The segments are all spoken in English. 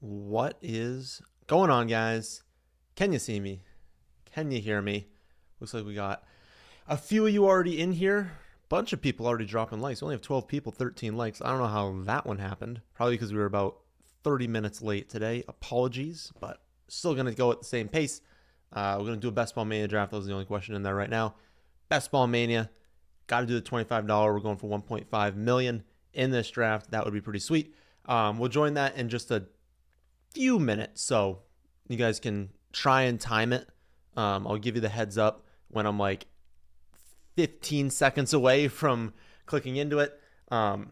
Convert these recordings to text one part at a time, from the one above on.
What is going on, guys? Can you see me? Can you hear me? Looks like we got a few of you already in here. Bunch of people already dropping likes. We only have 12 people, 13 likes. I don't know how that one happened. Probably because we were about 30 minutes late today. Apologies, but still going to go at the same pace. We're going to do a Best Ball Mania draft. That was the only question in there right now. Best Ball Mania. Got to do the $25. We're going for $1.5 million in this draft. That would be pretty sweet. We'll join that in just a few minutes, so you guys can try and time it. I'll give you the heads up when I'm like 15 seconds away from clicking into it. But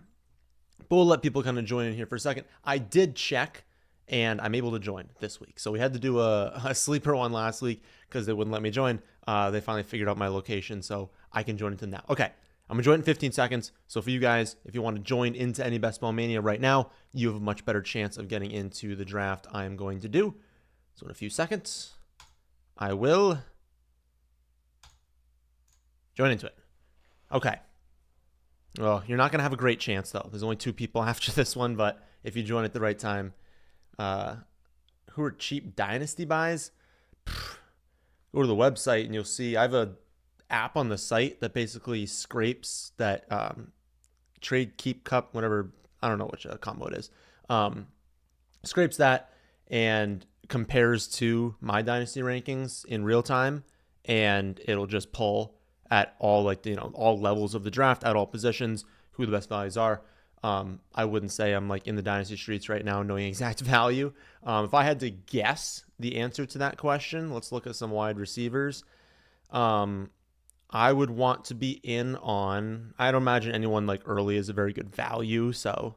we'll let people kind of join in here for a second. I did check, and I'm able to join this week. So we had to do a sleeper one last week because they wouldn't let me join. They finally figured out my location, so I can join into now. Okay, I'm going to join in 15 seconds. So for you guys, if you want to join into any Best Ball Mania right now, you have a much better chance of getting into the draft I am going to do. So in a few seconds, I will join into it. Okay. Well, you're not going to have a great chance, though. There's only 2 people after this one, but if you join at the right time, who are cheap Dynasty buys? Go to the website and you'll see I have a app on the site that basically scrapes that trade keep cup, whatever, I don't know which combo it is, scrapes that and compares to my Dynasty rankings in real time, and it'll just pull at all, like, all levels of the draft, at all positions, who the best values are. I wouldn't say I'm like in the Dynasty streets right now knowing exact value. If I had to guess the answer to that question, let's look at some wide receivers. I would want to be in on, I don't imagine anyone like early is a very good value. So,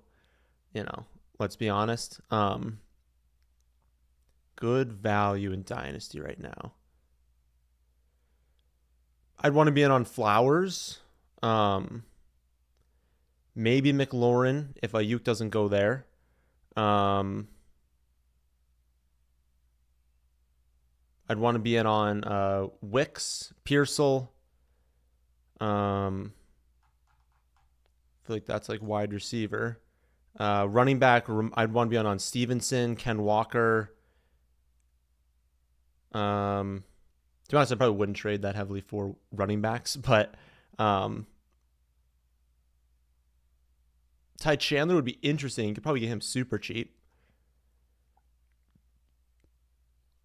let's be honest. Good value in Dynasty right now. I'd want to be in on Flowers. Maybe McLaurin if Ayuk doesn't go there. I'd want to be in on Wicks, Pearsall. I feel like that's like wide receiver. Running back, I'd want to be on Stevenson, Ken Walker. To be honest, I probably wouldn't trade that heavily for running backs, but Ty Chandler would be interesting. You could probably get him super cheap.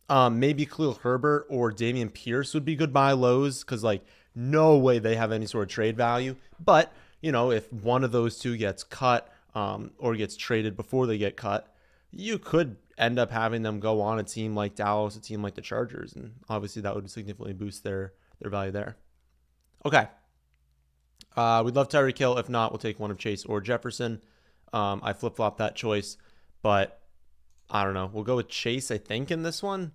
Maybe Khalil Herbert or Dameon Pierce would be good buy lows because, like, no way they have any sort of trade value. But, if one of those two gets cut or gets traded before they get cut, you could end up having them go on a team like Dallas, a team like the Chargers, and obviously that would significantly boost their value there. Okay. We'd love Tyreek Hill. If not, we'll take one of Chase or Jefferson. I flip-flop that choice, but I don't know. We'll go with Chase, I think, in this one.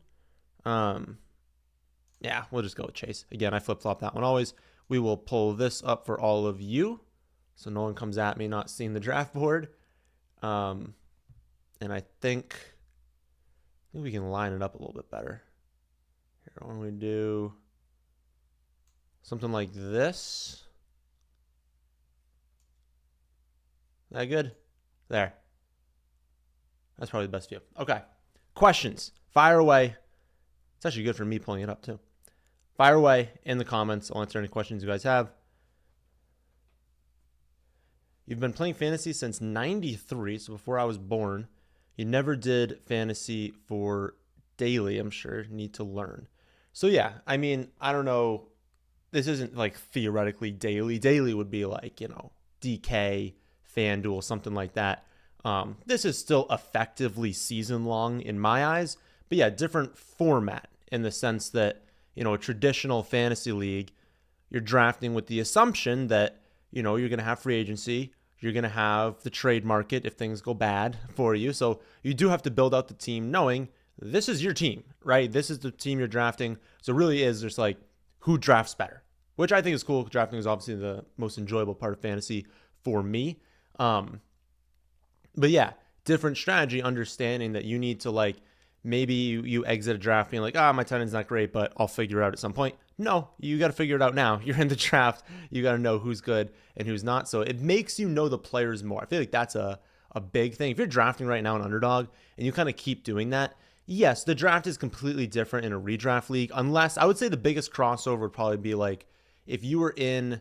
Yeah, we'll just go with Chase. Again, I flip-flop that one always. We will pull this up for all of you so no one comes at me not seeing the draft board. And I think we can line it up a little bit better. Here, why don't we do something like this? That good? There. That's probably the best view. Okay. Questions. Fire away. It's actually good for me pulling it up too. Fire away in the comments. I'll answer any questions you guys have. You've been playing fantasy since 93, so before I was born. You never did fantasy for daily, I'm sure. Need to learn. So yeah, I mean, I don't know. This isn't like theoretically daily. Daily would be like, DK, FanDuel, something like that. This is still effectively season long in my eyes, but yeah, different format in the sense that, a traditional fantasy league, you're drafting with the assumption that, you're going to have free agency, you're going to have the trade market if things go bad for you. So you do have to build out the team knowing this is your team, right? This is the team you're drafting. So it really is just like who drafts better, which I think is cool. Drafting is obviously the most enjoyable part of fantasy for me. But yeah, different strategy, understanding that you need to, like, maybe you exit a draft being like, my tight end's not great, but I'll figure it out at some point. No, you got to figure it out now. You're in the draft. You got to know who's good and who's not. So it makes you know the players more. I feel like that's a a big thing. If you're drafting right now in Underdog and you kind of keep doing that, yes, the draft is completely different in a redraft league, unless I would say the biggest crossover would probably be like if you were in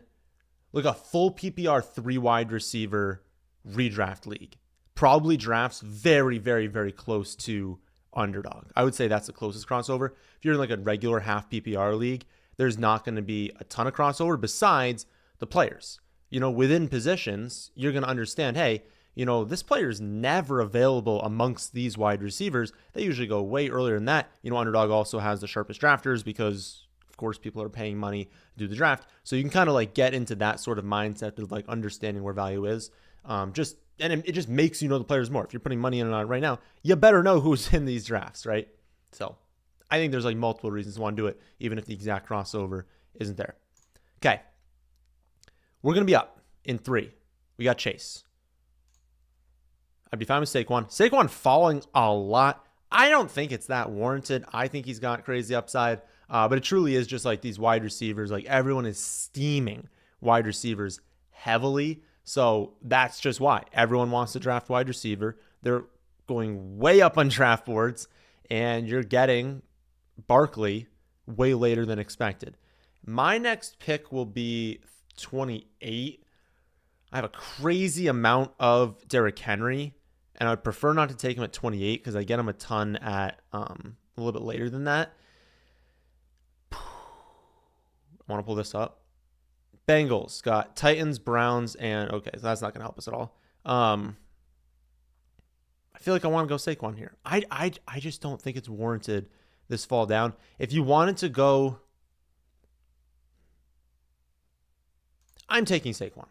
like a full PPR 3 wide receiver redraft league. Probably drafts very, very, very close to Underdog. I would say that's the closest crossover. If you're in like a regular half PPR league, there's not going to be a ton of crossover besides the players. Within positions, you're going to understand, hey, this player is never available amongst these wide receivers. They usually go way earlier than that. Underdog also has the sharpest drafters because, of course, people are paying money to do the draft. So you can kind of like get into that sort of mindset of like understanding where value is. And it just makes you know the players more. If you're putting money in on it right now, you better know who's in these drafts, right? So I think there's like multiple reasons to want to do it, even if the exact crossover isn't there. Okay. We're going to be up in 3. We got Chase. I'd be fine with Saquon. Saquon falling a lot. I don't think it's that warranted. I think he's got crazy upside. But it truly is just like these wide receivers. Like everyone is steaming wide receivers heavily. So that's just why everyone wants to draft wide receiver. They're going way up on draft boards, and you're getting Barkley way later than expected. My next pick will be 28. I have a crazy amount of Derrick Henry, and I'd prefer not to take him at 28 because I get him a ton at a little bit later than that. I want to pull this up. Bengals got Titans, Browns, and okay, so that's not going to help us at all. I feel like I want to go Saquon here. I just don't think it's warranted this fall down. If you wanted to go, I'm taking Saquon.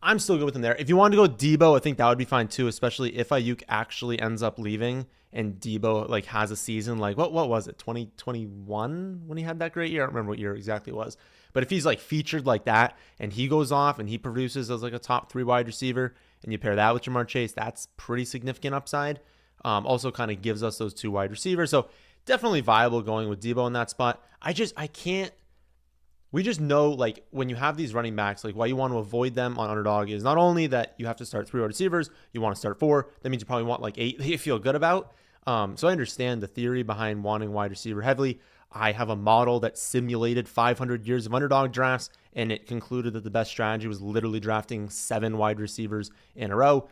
I'm still good with him there. If you wanted to go Debo, I think that would be fine too, especially if Ayuk actually ends up leaving and Debo like has a season like what was it, 2021 when he had that great year? I don't remember what year exactly it was. But if he's like featured like that and he goes off and he produces as like a top 3 wide receiver and you pair that with Jamar Chase, that's pretty significant upside. Also kind of gives us those 2 wide receivers. So definitely viable going with Debo in that spot. I can't. We just know, like, when you have these running backs, like, why you want to avoid them on Underdog is not only that you have to start 3 wide receivers, you want to start 4. That means you probably want, like, 8 that you feel good about. So I understand the theory behind wanting wide receiver heavily. I have a model that simulated 500 years of Underdog drafts, and it concluded that the best strategy was literally drafting 7 wide receivers in a row.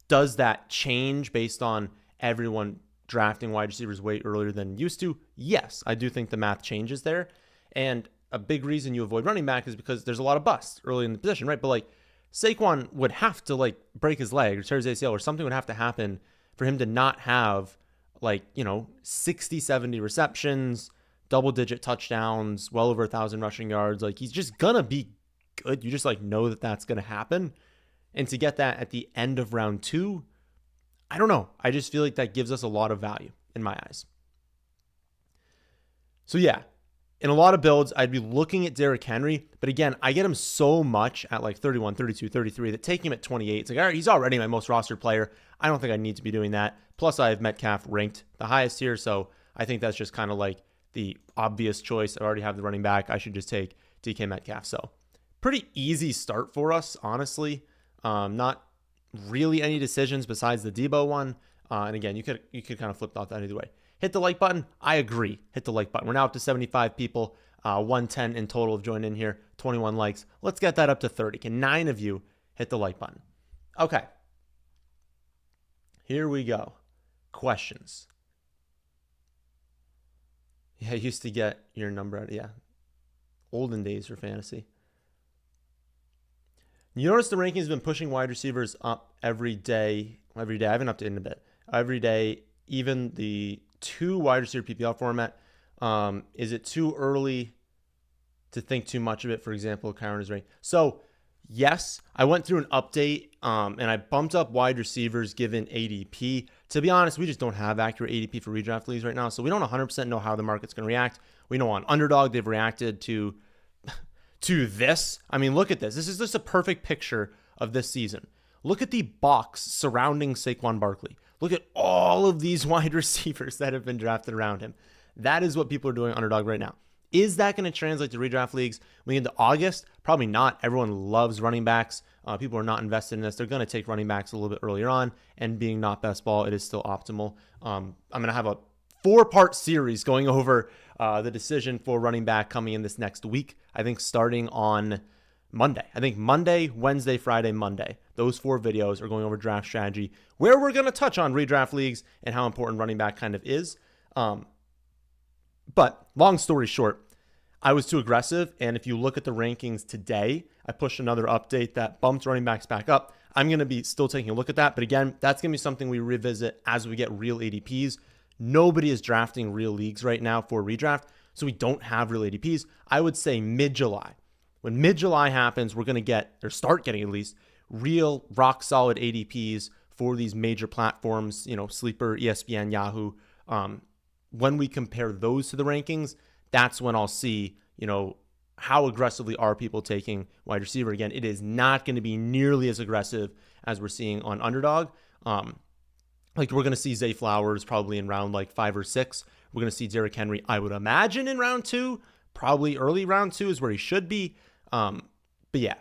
Does that change based on everyone drafting wide receivers way earlier than used to? Yes, I do think the math changes there. And a big reason you avoid running back is because there's a lot of busts early in the position, right? But like Saquon would have to like break his leg or tear his ACL or something would have to happen for him to not have like, 60, 70 receptions, double-digit touchdowns, well over 1,000 rushing yards. Like he's just going to be good. You just like know that that's going to happen. And to get that at the end of round 2, I don't know. I just feel like that gives us a lot of value in my eyes. So yeah. In a lot of builds, I'd be looking at Derrick Henry. But again, I get him so much at like 31, 32, 33 that taking him at 28, it's like, all right, he's already my most rostered player. I don't think I need to be doing that. Plus, I have Metcalf ranked the highest here. So I think that's just kind of like the obvious choice. I already have the running back. I should just take DK Metcalf. So pretty easy start for us, honestly. Not really any decisions besides the Debo one. And again, you could kind of flip off that either way. Hit the like button. I agree. Hit the like button. We're now up to 75 people. 110 in total have joined in here. 21 likes. Let's get that up to 30. Can 9 of you hit the like button? Okay. Here we go. Questions. Yeah, I used to get your number out. Yeah. Olden days for fantasy. You notice the rankings have been pushing wide receivers up every day. I haven't updated in a bit. Every day, even the 2 wide receiver PPR format. Is it too early to think too much of it? For example, Kyron is ranked. So yes, I went through an update and I bumped up wide receivers given ADP. To be honest, we just don't have accurate ADP for redraft leagues right now. So we don't 100% know how the market's going to react. We know on Underdog, they've reacted to this. I mean, look at this. This is just a perfect picture of this season. Look at the box surrounding Saquon Barkley. Look at all of these wide receivers that have been drafted around him. That is what people are doing on Underdog right now. Is that going to translate to redraft leagues? When we get into August, probably not. Everyone loves running backs. People are not invested in this. They're going to take running backs a little bit earlier on, and being not best ball, it is still optimal. I'm going to have a 4-part series going over the decision for running back coming in this next week. I think starting on Monday. I think Monday, Wednesday, Friday, Monday. Those 4 videos are going over draft strategy, where we're going to touch on redraft leagues and how important running back kind of is. But long story short, I was too aggressive. And if you look at the rankings today, I pushed another update that bumped running backs back up. I'm going to be still taking a look at that. But again, that's going to be something we revisit as we get real ADPs. Nobody is drafting real leagues right now for redraft, so we don't have real ADPs. I would say mid-July. When mid-July happens, we're going to get, or start getting at least, real rock-solid ADPs for these major platforms, Sleeper, ESPN, Yahoo. When we compare those to the rankings, that's when I'll see, how aggressively are people taking wide receiver. Again, it is not going to be nearly as aggressive as we're seeing on Underdog. We're going to see Zay Flowers probably in round 5 or 6. We're going to see Derrick Henry, I would imagine, in round 2. Probably early round 2 is where he should be. But yeah,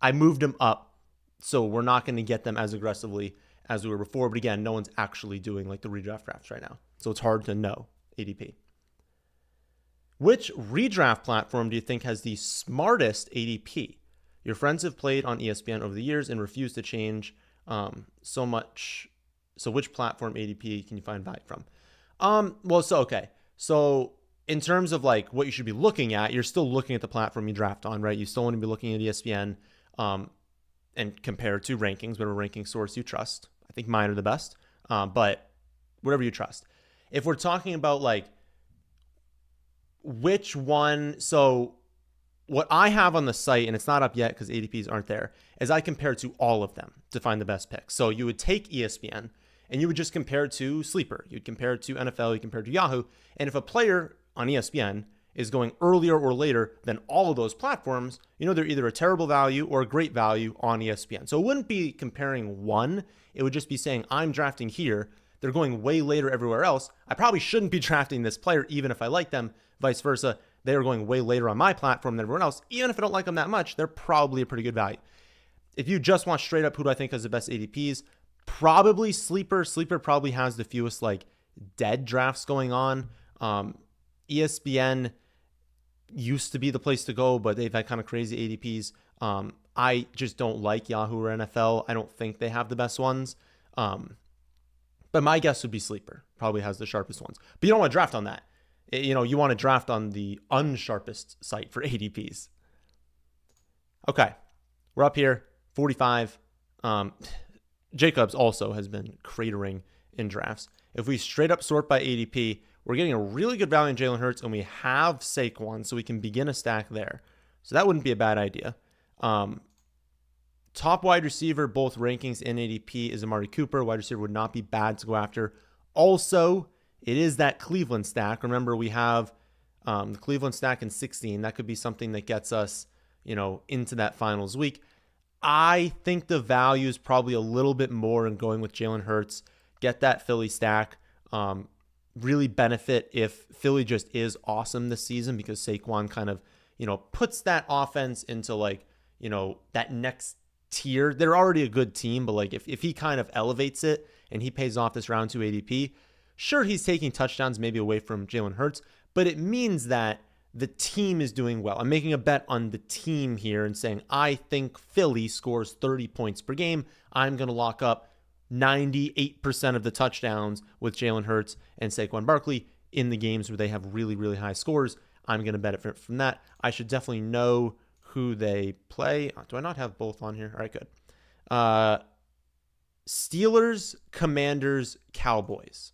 I moved him up, so we're not going to get them as aggressively as we were before. But again, no one's actually doing the redraft drafts right now, so it's hard to know ADP. Which redraft platform do you think has the smartest ADP? Your friends have played on ESPN over the years and refused to change so much. So which platform ADP can you find value from? So in terms of what you should be looking at, you're still looking at the platform you draft on, right? You still want to be looking at ESPN and compare to rankings, whatever ranking source you trust. I think mine are the best, but whatever you trust. If we're talking about which one, so what I have on the site, and it's not up yet because ADPs aren't there, is I compare to all of them to find the best pick. So you would take ESPN and you would just compare to Sleeper. You'd compare to NFL, you compare to Yahoo. And if a player on ESPN is going earlier or later than all of those platforms, they're either a terrible value or a great value on ESPN. So it wouldn't be comparing one. It would just be saying, I'm drafting here. They're going way later everywhere else. I probably shouldn't be drafting this player, even if I like them. Vice versa. They are going way later on my platform than everyone else. Even if I don't like them that much, they're probably a pretty good value. If you just want straight up who do I think has the best ADPs, probably Sleeper. Sleeper probably has the fewest dead drafts going on. ESPN used to be the place to go, but they've had kind of crazy ADPs. I just don't like Yahoo or NFL. I don't think they have the best ones. But my guess would be Sleeper probably has the sharpest ones. But you don't want to draft on that. You want to draft on the unsharpest site for ADPs. Okay, we're up here, 45. Jacobs also has been cratering in drafts. If we straight up sort by ADP, we're getting a really good value in Jalen Hurts, and we have Saquon, so we can begin a stack there. So that wouldn't be a bad idea. Top wide receiver, both rankings in ADP, is Amari Cooper. Wide receiver would not be bad to go after. Also, it is that Cleveland stack. Remember, we have the Cleveland stack in 16. That could be something that gets us, into that finals week. I think the value is probably a little bit more in going with Jalen Hurts. Get that Philly stack. Really benefit if Philly just is awesome this season, because Saquon kind of, puts that offense into that next tier. They're already a good team, but if he kind of elevates it and he pays off this round 2 ADP, sure, he's taking touchdowns maybe away from Jalen Hurts, but it means that the team is doing well. I'm making a bet on the team here and saying, I think Philly scores 30 points per game. I'm going to lock up 98% of the touchdowns with Jalen Hurts and Saquon Barkley in the games where they have really, really high scores. I'm going to benefit from that. I should definitely know who they play. Do I not have both on here? All right, good. Steelers, Commanders, Cowboys.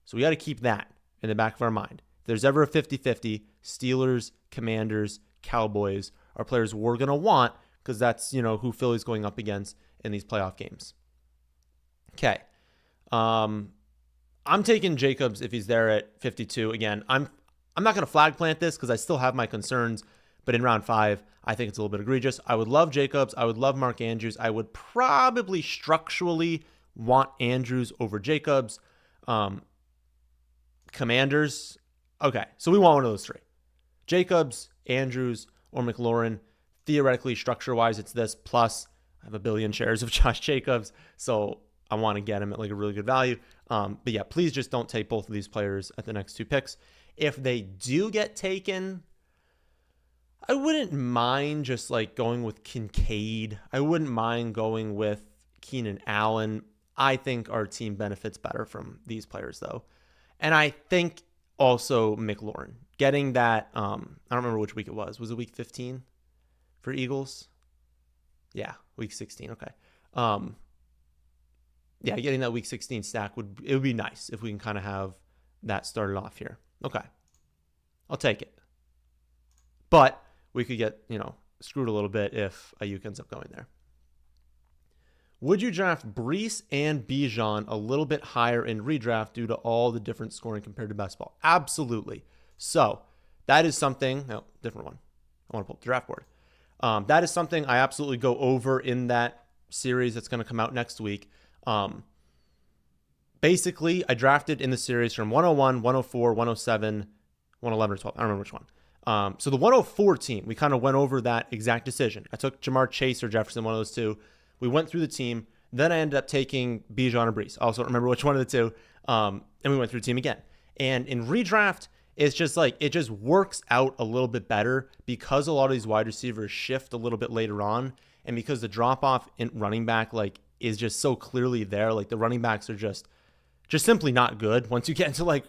So we got to keep that in the back of our mind. If there's ever a 50-50, Steelers, Commanders, Cowboys are players we're going to want, because that's, who Philly's going up against in these playoff games. Okay. I'm taking Jacobs if he's there at 52. Again, I'm not going to flag plant this because I still have my concerns, but in round 5, I think it's a little bit egregious. I would love Jacobs. I would love Mark Andrews. I would probably structurally want Andrews over Jacobs. Commanders. Okay, so we want one of those three. Jacobs, Andrews, or McLaurin. Theoretically, structure-wise, it's this. Plus, I have a billion shares of Josh Jacobs, so I want to get him at like a really good value. But yeah, please just don't take both of these players at the next 2 picks. If they do get taken, I wouldn't mind just like going with Kincaid. I wouldn't mind going with Keenan Allen. I think our team benefits better from these players though. And I think also McLaurin. Getting that, I don't remember which week it was. Was it week 15 for Eagles? Yeah, week 16. Okay. Yeah, getting that week 16 stack would be nice if we can kind of have that started off here. Okay. I'll take it. But we could get, screwed a little bit if Ayuk ends up going there. Would you draft Breece and Bijan a little bit higher in redraft due to all the different scoring compared to best ball? Absolutely. So that is something, different one. I want to pull up the draft board. That is something I absolutely go over in that series that's going to come out next week. Basically, I drafted in the series from 101, 104, 107, 111, or 12. I don't remember which one. So the 104 team, we kind of went over that exact decision. I took Jamar Chase or Jefferson, one of those two. We went through the team. Then I ended up taking Bijan or Breece. I also don't remember which one of the two. And we went through the team again. And in redraft, it's just like, it just works out a little bit better because a lot of these wide receivers shift a little bit later on. And because the drop off in running back, like, is just so clearly there. Like the running backs are just simply not good. Once you get into like,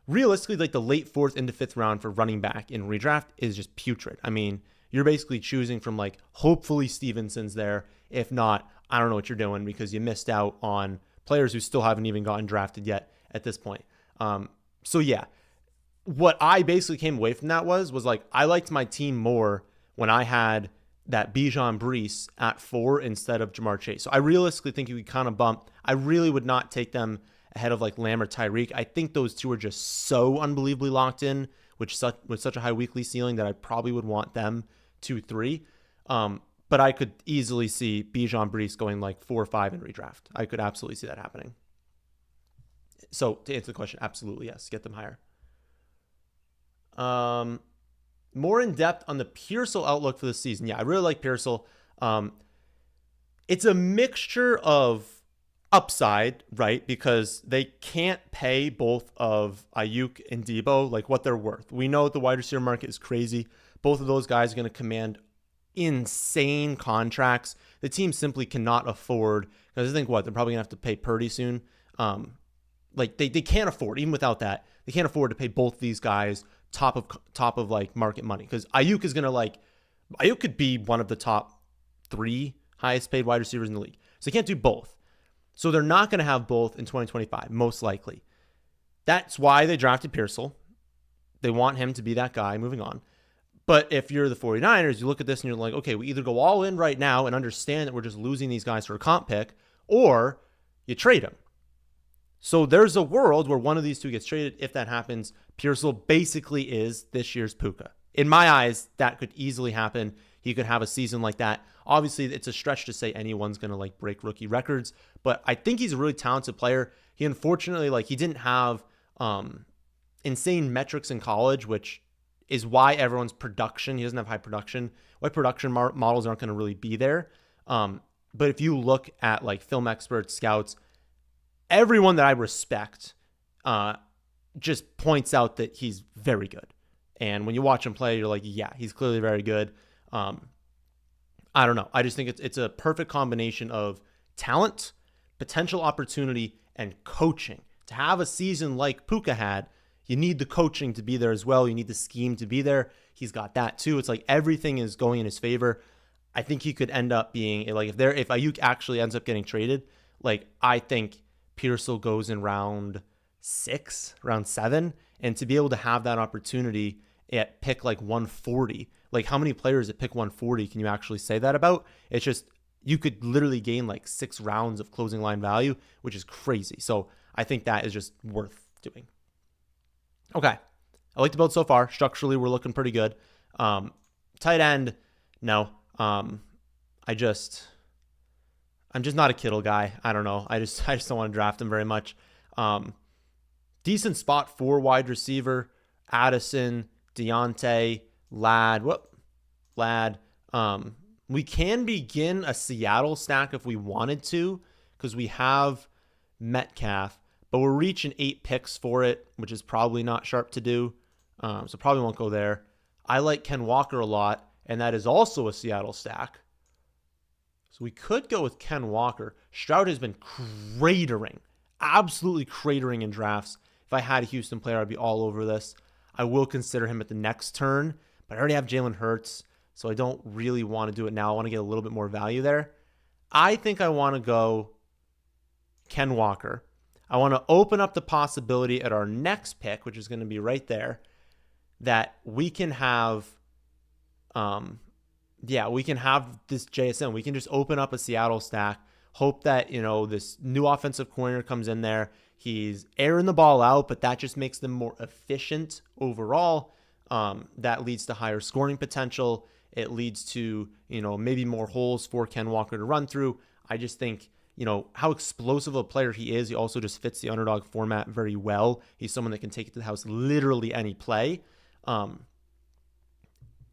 realistically, like the late 4th into 5th round for running back in redraft is just putrid. I mean, you're basically choosing from like, hopefully Stevenson's there. If not, I don't know what you're doing because you missed out on players who still haven't even gotten drafted yet at this point. So yeah, what I basically came away from that was like, I liked my team more when I had that Bijan Breece at 4 instead of Jamar Chase. So I realistically think you could kind of bump. I really would not take them ahead of like Lamb or Tyreek. I think those two are just so unbelievably locked in, with such a high weekly ceiling that I probably would want them 2-3. But I could easily see Bijan Breece going like 4 or 5 in redraft. I could absolutely see that happening. So to answer the question, absolutely yes, get them higher. More in depth on the Pearsall outlook for the season. Yeah, I really like Pearsall. It's a mixture of upside, right? Because they can't pay both of Ayuk and Debo like what they're worth. We know the wide receiver market is crazy. Both of those guys are going to command insane contracts. The team simply cannot afford, because I think they're probably going to have to pay Purdy soon. Like they can't afford, even without that, they can't afford to pay both these guys top of like market money. Because Ayuk could be one of the top 3 highest paid wide receivers in the league. So they can't do both. So they're not going to have both in 2025, most likely. That's why they drafted Pearsall. They want him to be that guy moving on. But if you're the 49ers, you look at this and you're like, okay, we either go all in right now and understand that we're just losing these guys for a comp pick, or you trade them. So there's a world where one of these two gets traded. If that happens, Pearsall basically is this year's Puka. In my eyes, that could easily happen. He could have a season like that. Obviously, it's a stretch to say anyone's going to like break rookie records, but I think he's a really talented player. He unfortunately, he didn't have insane metrics in college, which is why everyone's production, he doesn't have high production, why production models aren't going to really be there. But if you look at like film experts, scouts, everyone that I respect just points out that he's very good. And when you watch him play, you're like, yeah, he's clearly very good. I don't know. I just think it's a perfect combination of talent, potential opportunity, and coaching. To have a season like Puka had, you need the coaching to be there as well. You need the scheme to be there. He's got that too. It's like everything is going in his favor. I think he could end up being like, if Ayuk actually ends up getting traded, like I think Pearsall goes in round 6, round 7, and to be able to have that opportunity at pick like 140, like how many players at pick 140 can you actually say that about? It's just, you could literally gain like 6 rounds of closing line value, which is crazy. So I think that is just worth doing. Okay. I like the build so far. Structurally, we're looking pretty good. Tight end, no. I'm just not a Kittle guy. I don't know. I just don't want to draft him very much. Decent spot for wide receiver. Addison, Deontay, Ladd. Ladd. We can begin a Seattle stack if we wanted to because we have Metcalf, but we're reaching 8 picks for it, which is probably not sharp to do. So probably won't go there. I like Ken Walker a lot, and that is also a Seattle stack. So we could go with Ken Walker. Stroud has been cratering, absolutely cratering in drafts. If I had a Houston player, I'd be all over this. I will consider him at the next turn, but I already have Jalen Hurts, so I don't really want to do it now. I want to get a little bit more value there. I think I want to go Ken Walker. I want to open up the possibility at our next pick, which is going to be right there, that we can have we can have this JSN. We can just open up a Seattle stack, hope that, this new offensive coordinator comes in there. He's airing the ball out, but that just makes them more efficient overall. That leads to higher scoring potential. It leads to, maybe more holes for Ken Walker to run through. I just think, how explosive a player he is. He also just fits the underdog format very well. He's someone that can take it to the house literally any play.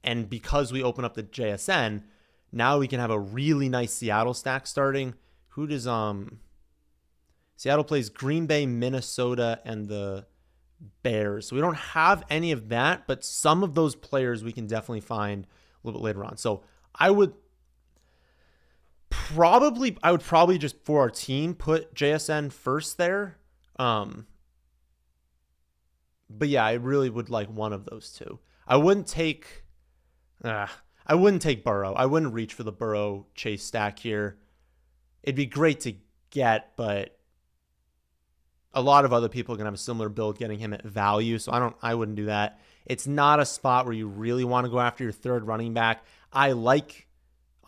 And because we open up the JSN, now we can have a really nice Seattle stack starting. Who does Seattle plays Green Bay, Minnesota, and the Bears. So we don't have any of that, but some of those players we can definitely find a little bit later on. So I would probably just for our team put JSN first there. But yeah, I really would like one of those two. I wouldn't take Burrow. I wouldn't reach for the Burrow Chase stack here. It'd be great to get, but a lot of other people are going to have a similar build getting him at value, so I wouldn't do that. It's not a spot where you really want to go after your third running back. I like,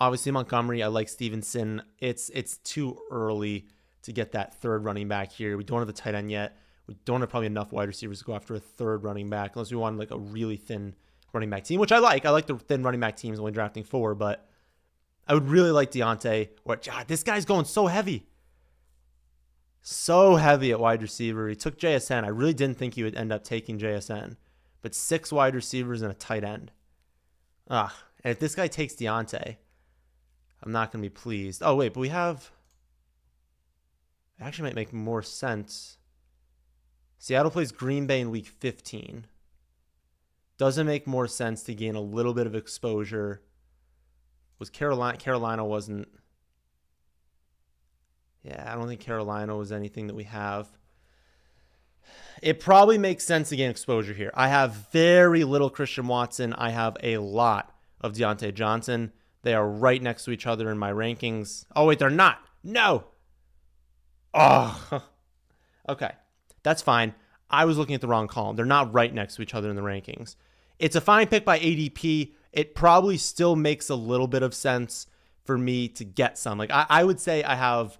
obviously, Montgomery. I like Stevenson. It's too early to get that third running back here. We don't have the tight end yet. We don't have probably enough wide receivers to go after a third running back unless we want like a really thin running back team, which I like. I like the thin running back teams, only drafting 4, but I would really like Deontay. Or this guy's going so heavy. So heavy at wide receiver. He took JSN. I really didn't think he would end up taking JSN. But 6 wide receivers and a tight end. And if this guy takes Deontay, I'm not going to be pleased. Oh, wait, but we have... It actually might make more sense. Seattle plays Green Bay in week 15. Doesn't make more sense to gain a little bit of exposure. Was Carolina wasn't... Yeah, I don't think Carolina was anything that we have. It probably makes sense to gain exposure here. I have very little Christian Watson. I have a lot of Deontay Johnson. They are right next to each other in my rankings. Oh, wait, they're not. No. Oh, okay. That's fine. I was looking at the wrong column. They're not right next to each other in the rankings. It's a fine pick by ADP. It probably still makes a little bit of sense for me to get some. Like I would say I have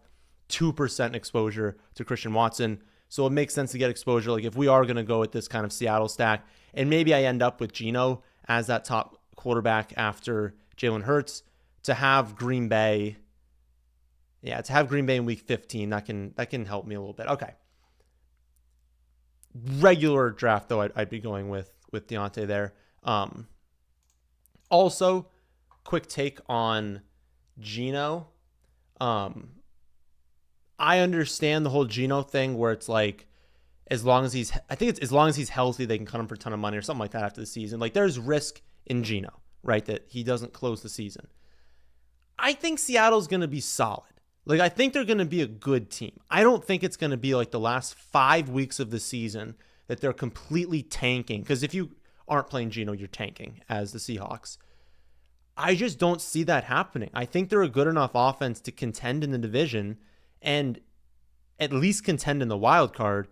2% exposure to Christian Watson. So it makes sense to get exposure. Like if we are going to go with this kind of Seattle stack, and maybe I end up with Geno as that top quarterback after Jalen Hurts, to have Green Bay. Yeah, to have Green Bay in week 15, that can help me a little bit. Okay. Regular draft, though, I'd be going with Deontay there. Also, quick take on Geno. I understand the whole Geno thing where it's like, as long as he's healthy, they can cut him for a ton of money or something like that after the season. Like there's risk in Geno, right? That he doesn't close the season. I think Seattle's going to be solid. Like I think they're going to be a good team. I don't think it's going to be like the last 5 weeks of the season that they're completely tanking. Because if you aren't playing Geno, you're tanking as the Seahawks. I just don't see that happening. I think they're a good enough offense to contend in the division and at least contend in the wild card.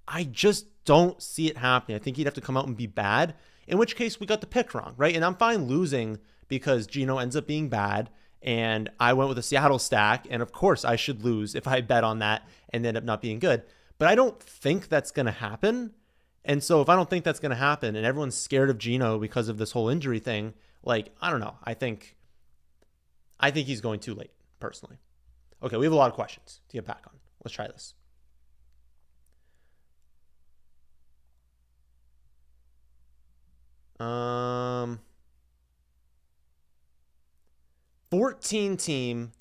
I just don't see it happening. I think he'd have to come out and be bad, in which case we got the pick wrong, right? And I'm fine losing because Geno ends up being bad, and I went with a Seattle stack, and of course I should lose if I bet on that and end up not being good. But I don't think that's going to happen. And so if I don't think that's going to happen and everyone's scared of Geno because of this whole injury thing, like, I don't know. I think he's going too late, personally. Okay, we have a lot of questions to get back on. Let's try this. Um, 14 team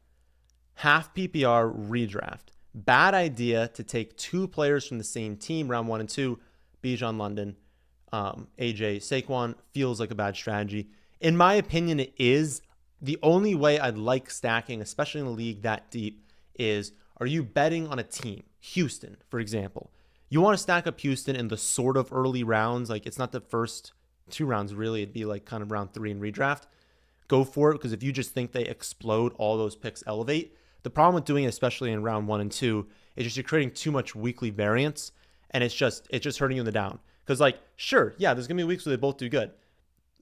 half PPR redraft. Bad idea to take 2 players from the same team, round 1 and 2. Bijan London, AJ Saquon feels like a bad strategy. In my opinion, it is. The only way I'd like stacking, especially in a league that deep, is are you betting on a team? Houston, for example. You want to stack up Houston in the sort of early rounds. Like, it's not the first 2 rounds, really. It'd be like kind of round 3 in redraft. Go for it, because if you just think they explode, all those picks elevate. The problem with doing it, especially in round 1 and 2, is just you're creating too much weekly variance, and it's just hurting you in the down. Because, like, sure, yeah, there's going to be weeks where they both do good.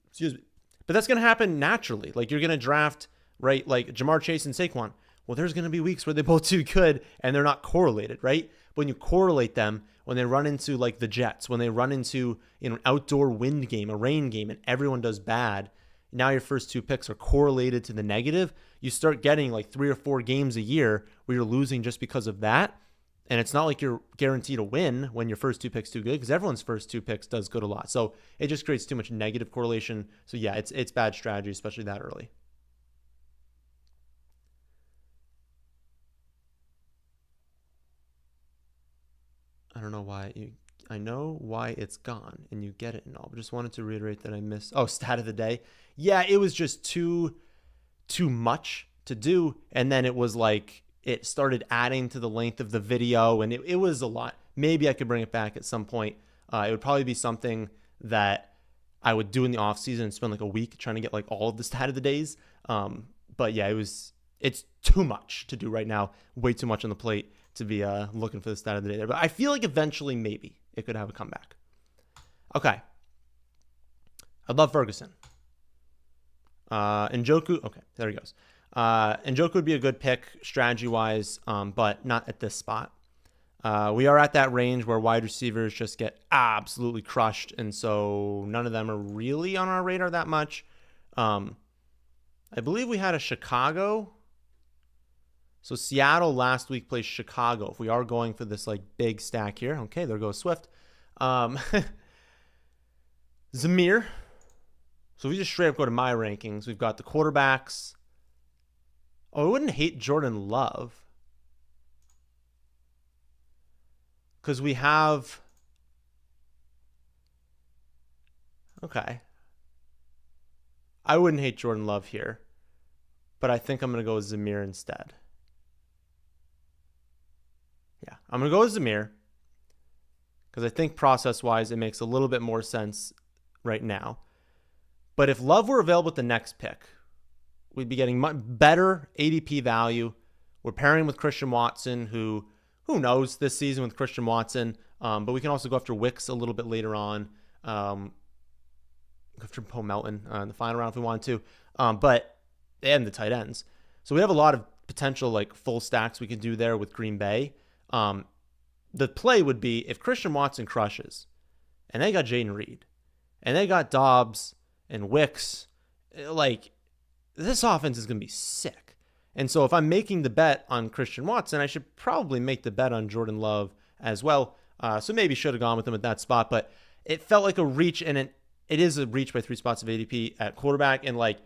Excuse me. But that's going to happen naturally. Like, you're going to draft, right, like Jamar Chase and Saquon. Well, there's going to be weeks where they both do good, and they're not correlated, right? But when you correlate them, when they run into, like, the Jets, when they run into, an outdoor wind game, a rain game, and everyone does bad, now your first 2 picks are correlated to the negative, you start getting like 3 or 4 games a year where you're losing just because of that. And it's not like you're guaranteed to win when your first 2 picks do good, because everyone's first 2 picks does good a lot. So it just creates too much negative correlation. So yeah, it's bad strategy, especially that early. I don't know why I know why it's gone and you get it and all, but just wanted to reiterate that I missed. Oh, stat of the day. Yeah, it was just too much to do. And then it was like, it started adding to the length of the video, and it was a lot. Maybe I could bring it back at some point. It would probably be something that I would do in the off season and spend like a week trying to get like all of the stat of the days. But yeah, it's too much to do right now. Way too much on the plate to be looking for the stat of the day there. But I feel like eventually maybe it could have a comeback. Okay. I love Ferguson. Njoku. Okay, there he goes. Njoku would be a good pick strategy-wise, but not at this spot. We are at that range where wide receivers just get absolutely crushed, and so none of them are really on our radar that much. I believe we had a Chicago. So Seattle last week plays Chicago. If we are going for this like big stack here. Okay, there goes Swift. Zamir. So if we just straight up go to my rankings, we've got the quarterbacks. Oh, I wouldn't hate Jordan Love, because we have... Okay. I wouldn't hate Jordan Love here, but I think I'm going to go with Zamir instead. Yeah, I'm going to go with Zamir, because I think process-wise it makes a little bit more sense right now. But if Love were available at the next pick, we'd be getting much better ADP value. We're pairing with Christian Watson, who knows this season with Christian Watson. But we can also go after Wicks a little bit later on. Go after Poe Melton in the final round if we wanted to. But and the tight ends. So we have a lot of potential like full stacks we can do there with Green Bay. The play would be if Christian Watson crushes, and they got Jaden Reed, and they got Dobbs and Wicks, like, this offense is going to be sick. And so if I'm making the bet on Christian Watson, I should probably make the bet on Jordan Love as well. So maybe should have gone with him at that spot, but it felt like a reach, and it is a reach by 3 spots of ADP at quarterback. And like,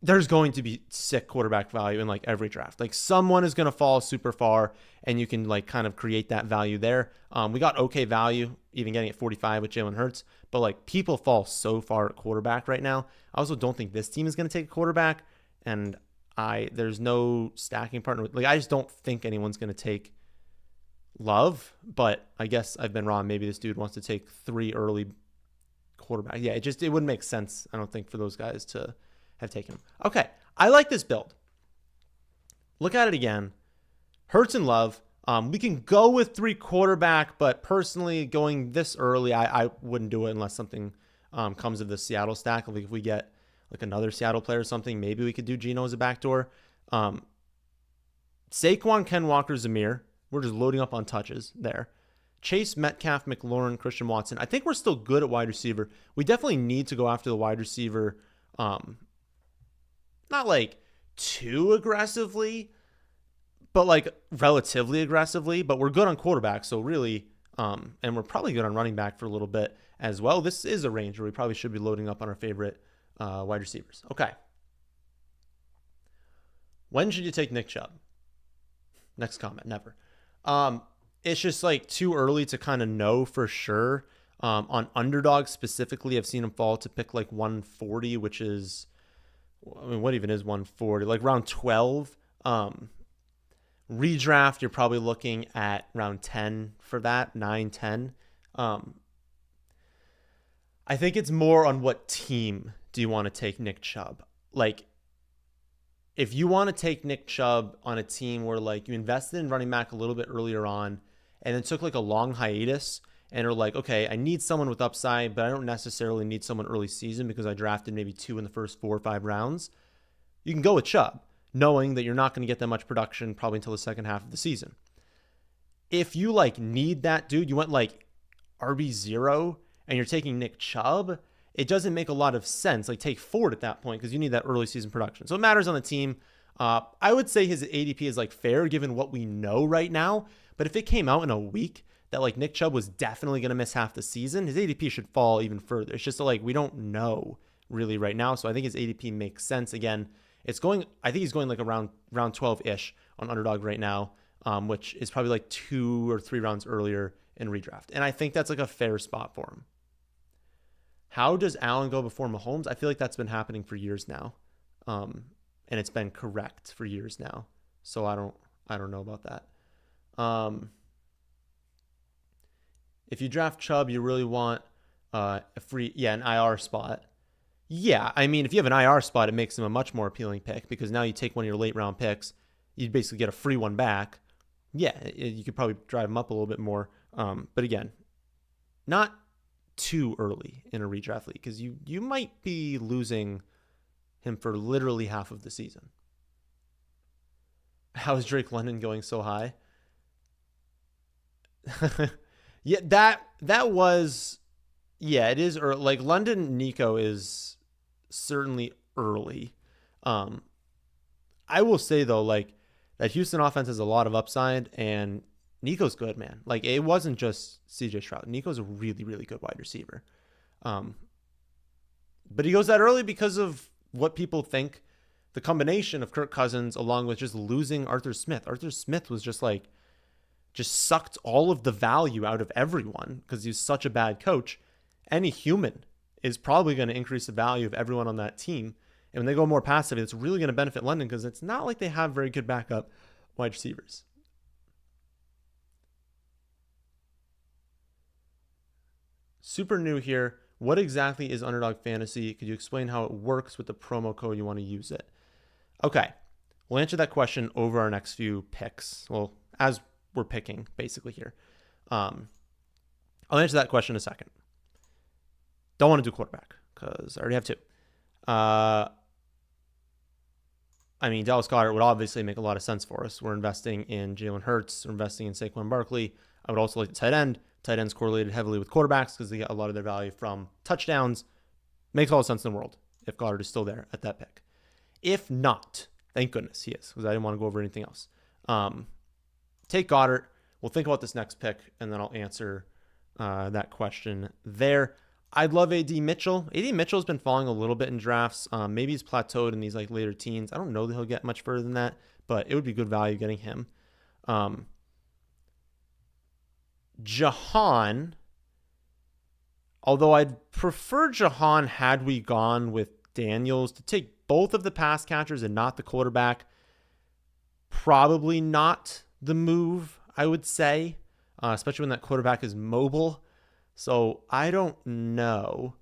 there's going to be sick quarterback value in like every draft. Like, someone is going to fall super far, and you can like kind of create that value there. We got okay value, even getting at 45 with Jalen Hurts, but like, people fall so far at quarterback right now. I also don't think this team is going to take a quarterback, and there's no stacking partner. Like, I just don't think anyone's going to take Love, but I guess I've been wrong. Maybe this dude wants to take 3 early quarterbacks. Yeah, it wouldn't make sense, I don't think, for those guys to have taken him. Okay, I like this build. Look at it again. Hurts and Love. We can go with 3 quarterback, but personally, going this early, I wouldn't do it unless something comes of the Seattle stack. Like, if we get like another Seattle player or something, maybe we could do Geno as a backdoor. Saquon, Ken Walker, Zamir. We're just loading up on touches there. Chase, Metcalf, McLaurin, Christian Watson. I think we're still good at wide receiver. We definitely need to go after the wide receiver, not like too aggressively, but like relatively aggressively. But we're good on quarterback, so really, and we're probably good on running back for a little bit. as well. This is a range where we probably should be loading up on our favorite wide receivers. Okay. When should you take Nick Chubb? Next comment, never. It's just like too early to kind of know for sure. On Underdog specifically, I've seen him fall to pick like 140, which is, I mean, what even is 140? Like round 12. Redraft, you're probably looking at round 10 for that, 9, 10. I think it's more on what team do you want to take Nick Chubb. Like, if you want to take Nick Chubb on a team where like you invested in running back a little bit earlier on and then took like a long hiatus and are like, okay, I need someone with upside, but I don't necessarily need someone early season because I drafted maybe 2 in the first 4 or 5 rounds, you can go with Chubb, knowing that you're not going to get that much production probably until the second half of the season. If you like need that dude, you went like RB0 and you're taking Nick Chubb, it doesn't make a lot of sense. Like take Ford at that point because you need that early season production. So it matters on the team. I would say his ADP is like fair given what we know right now. But if it came out in a week that like Nick Chubb was definitely going to miss half the season, his ADP should fall even further. It's just like we don't know really right now. So I think his ADP makes sense. Again, I think he's going like around round 12-ish on Underdog right now, which is probably like 2 or 3 rounds earlier in redraft. And I think that's like a fair spot for him. How does Allen go before Mahomes? I feel like that's been happening for years now. And it's been correct for years now. So I don't know about that. If you draft Chubb, you really want an IR spot. Yeah, I mean, if you have an IR spot, it makes him a much more appealing pick because now you take one of your late round picks, you basically get a free one back. Yeah, you could probably drive him up a little bit more. But again, not too early in a redraft league because you might be losing him for literally half of the season. How is Drake London going so high? Yeah, that was, yeah, it is early. Like London Nico is certainly early. I will say though, like that Houston offense has a lot of upside and Nico's good, man. Like it wasn't just CJ Stroud. Nico's a really, really good wide receiver. But he goes that early because of what people think, the combination of Kirk Cousins along with just losing Arthur Smith. Arthur Smith was just sucked all of the value out of everyone because he's such a bad coach. Any human is probably going to increase the value of everyone on that team. And when they go more passive, it's really going to benefit London because it's not like they have very good backup wide receivers. Super new here. What exactly is Underdog Fantasy? Could you explain how it works with the promo code you want to use it? Okay. We'll answer that question over our next few picks. Well, as we're picking basically here. I'll answer that question in a second. Don't want to do quarterback because I already have 2. I mean, Dallas Goedert would obviously make a lot of sense for us. We're investing in Jalen Hurts. We're investing in Saquon Barkley. I would also like the tight end. Tight ends correlated heavily with quarterbacks because they get a lot of their value from touchdowns. Makes all the sense in the world if Goddard is still there at that pick. If not, thank goodness he is because I didn't want to go over anything else. Take Goddard. We'll think about this next pick, and then I'll answer that question there. I'd love AD Mitchell. AD Mitchell's been falling a little bit in drafts. Maybe he's plateaued in these like later teens. I don't know that he'll get much further than that, but it would be good value getting him. Jahan, although I'd prefer Jahan had we gone with Daniels to take both of the pass catchers and not the quarterback. Probably not the move, I would say, especially when that quarterback is mobile. So I don't know.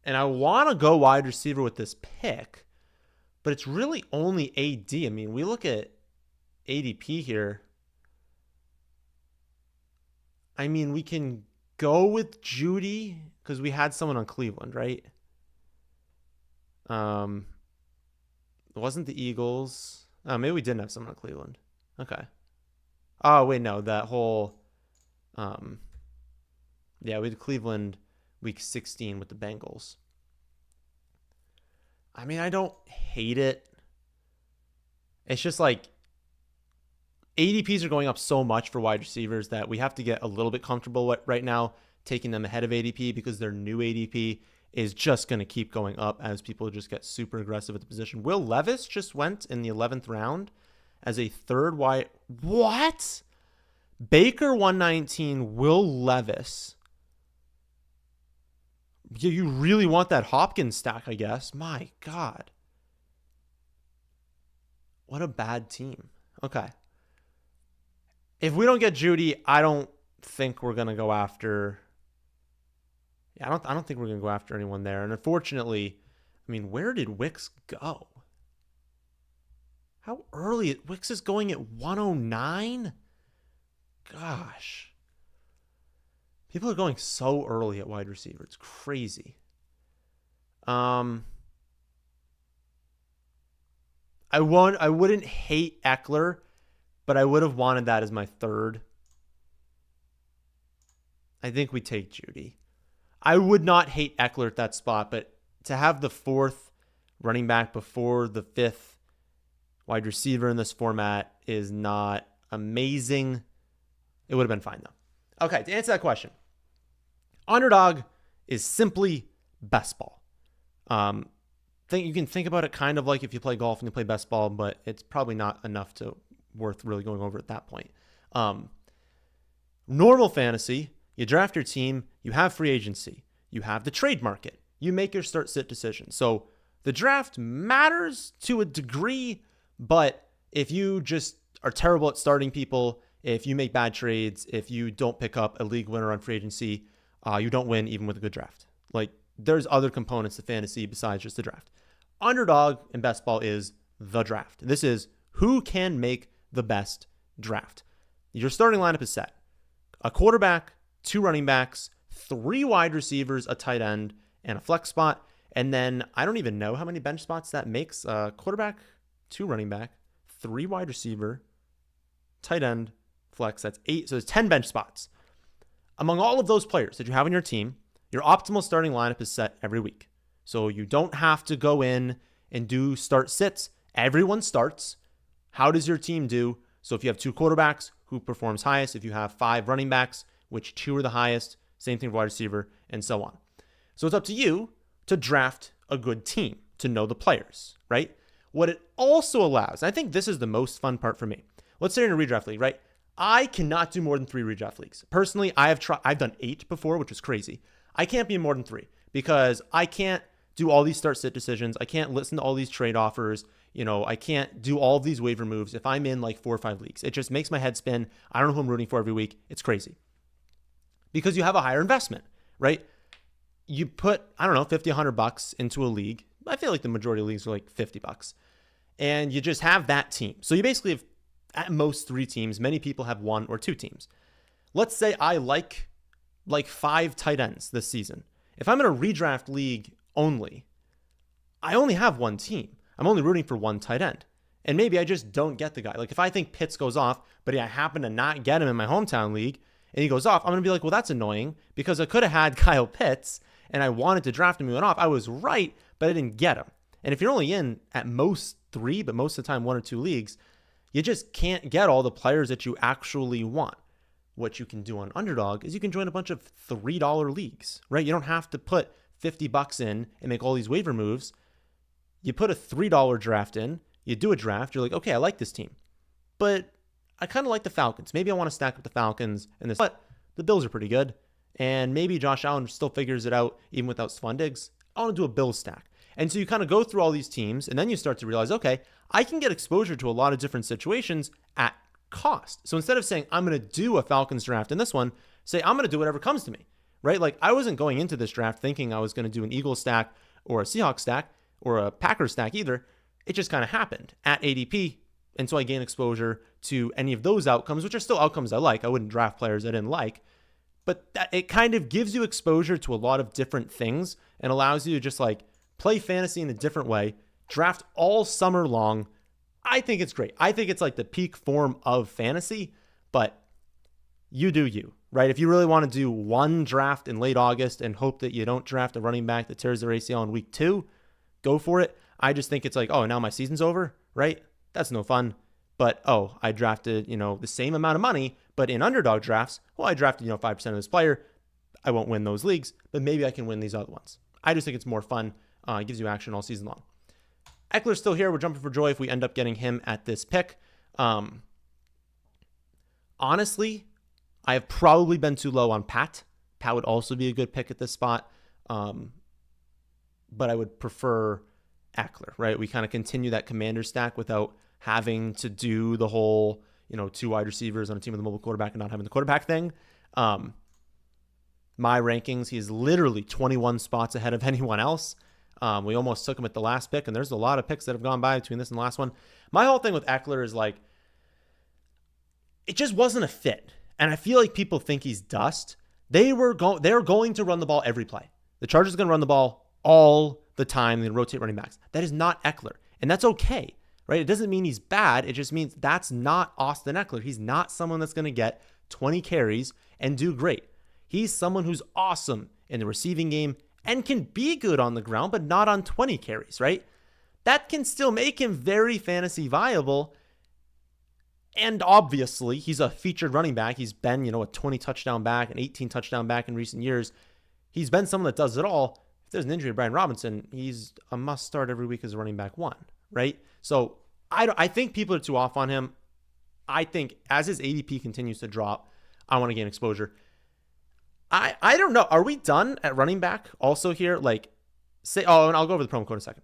And I want to go wide receiver with this pick, but it's really only AD. I mean, we look at ADP here. I mean, we can go with Judy because we had someone on Cleveland, right? It wasn't the Eagles. Oh, maybe we didn't have someone on Cleveland. Okay. Oh, wait, no. That whole... we had Cleveland week 16 with the Bengals. I mean, I don't hate it. It's just like ADPs are going up so much for wide receivers that we have to get a little bit comfortable right now taking them ahead of ADP because their new ADP is just going to keep going up as people just get super aggressive at the position. Will Levis just went in the 11th round as a third wide. What? Baker 119, Will Levis. You really want that Hopkins stack, I guess. My God. What a bad team. Okay. If we don't get Judy, I don't think we're going to go after... Yeah, I don't think we're going to go after anyone there. And unfortunately, I mean, where did Wicks go? How early? Wicks is going at 109? Gosh. People are going so early at wide receiver. It's crazy. I wouldn't hate Ekeler, but I would have wanted that as my third. I think we take Judy. I would not hate Ekeler at that spot, but to have the fourth running back before the fifth wide receiver in this format is not amazing. It would have been fine, though. Okay, to answer that question, Underdog is simply best ball. You can think about it kind of like if you play golf and you play best ball, but it's probably not enough to worth really going over at that point. Normal fantasy, you draft your team, you have free agency, you have the trade market, you make your start-sit decision. So the draft matters to a degree, but if you just are terrible at starting people, if you make bad trades, if you don't pick up a league winner on free agency, you don't win even with a good draft. Like, there's other components to fantasy besides just the draft. Underdog in best ball is the draft. This is who can make the best draft. Your starting lineup is set. A quarterback, 2 running backs, 3 wide receivers, a tight end, and a flex spot. And then I don't even know how many bench spots that makes. Quarterback, 2 running back, 3 wide receiver, tight end, flex. That's 8. So there's 10 bench spots. Among all of those players that you have on your team, your optimal starting lineup is set every week. So you don't have to go in and do start sits. Everyone starts. How does your team do? So if you have 2 quarterbacks, who performs highest? If you have 5 running backs, which 2 are the highest? Same thing for wide receiver, and so on. So it's up to you to draft a good team, to know the players, right? What it also allows, and I think this is the most fun part for me. Let's say you're in a redraft league, right? I cannot do more than 3 redraft leagues. Personally, I've done 8 before, which was crazy. I can't be in more than 3 because I can't do all these start-sit decisions. I can't listen to all these trade offers. I can't do all of these waiver moves if I'm in like 4 or 5 leagues. It just makes my head spin. I don't know who I'm rooting for every week. It's crazy. Because you have a higher investment, right? You put, I don't know, $50, $100 into a league. I feel like the majority of leagues are like $50. And you just have that team. So you basically have at most 3 teams. Many people have 1 or 2 teams. Let's say I like 5 tight ends this season. If I'm in a redraft league only, I only have 1 team. I'm only rooting for 1 tight end. And maybe I just don't get the guy. Like if I think Pitts goes off, but I happen to not get him in my hometown league and he goes off, I'm going to be like, well, that's annoying because I could have had Kyle Pitts and I wanted to draft him. He went off. I was right, but I didn't get him. And if you're only in at most 3, but most of the time 1 or 2 leagues, you just can't get all the players that you actually want. What you can do on Underdog is you can join a bunch of $3 leagues, right? You don't have to put $50 in and make all these waiver moves. You put a $3 draft in, you do a draft, you're like, okay, I like this team, but I kind of like the Falcons. Maybe I want to stack up the Falcons in this, but the Bills are pretty good. And maybe Josh Allen still figures it out even without Stephon Diggs. I want to do a Bills stack. And so you kind of go through all these teams and then you start to realize, okay, I can get exposure to a lot of different situations at cost. So instead of saying, I'm going to do a Falcons draft in this one, say, I'm going to do whatever comes to me, right? Like I wasn't going into this draft thinking I was going to do an Eagles stack or a Seahawks stack or a Packers stack either. It just kind of happened at ADP. And so I gained exposure to any of those outcomes, which are still outcomes I like. I wouldn't draft players I didn't like. But it kind of gives you exposure to a lot of different things and allows you to just like play fantasy in a different way, draft all summer long. I think it's great. I think it's like the peak form of fantasy, but you do you, right? If you really want to do one draft in late August and hope that you don't draft a running back that tears their ACL in week 2, go for it. I just think it's like, oh, now my season's over, right? That's no fun. But, oh, I drafted, the same amount of money, but in underdog drafts, well, I drafted, 5% of this player. I won't win those leagues, but maybe I can win these other ones. I just think it's more fun. It gives you action all season long. Ekeler's still here. We're jumping for joy if we end up getting him at this pick. Honestly, I have probably been too low on Pat. Pat would also be a good pick at this spot. But I would prefer Ekeler, right? We kind of continue that commander stack without having to do the whole, 2 wide receivers on a team with a mobile quarterback and not having the quarterback thing. My rankings, he's literally 21 spots ahead of anyone else. We almost took him at the last pick, and there's a lot of picks that have gone by between this and the last one. My whole thing with Ekeler is like, it just wasn't a fit. And I feel like people think he's dust. They're going to run the ball every play. The Chargers are going to run the ball all the time. They rotate running backs. That is not Ekeler. And that's okay, right? It doesn't mean he's bad. It just means that's not Austin Ekeler. He's not someone that's going to get 20 carries and do great. He's someone who's awesome in the receiving game and can be good on the ground, but not on 20 carries, right? That can still make him very fantasy viable. And obviously, he's a featured running back. He's been, a 20 touchdown back, an 18 touchdown back in recent years. He's been someone that does it all. If there's an injury to Brian Robinson, he's a must start every week as a running back 1, right? So I think people are too off on him. I think as his ADP continues to drop, I want to gain exposure. I don't know. Are we done at running back also here? And I'll go over the promo code in a second.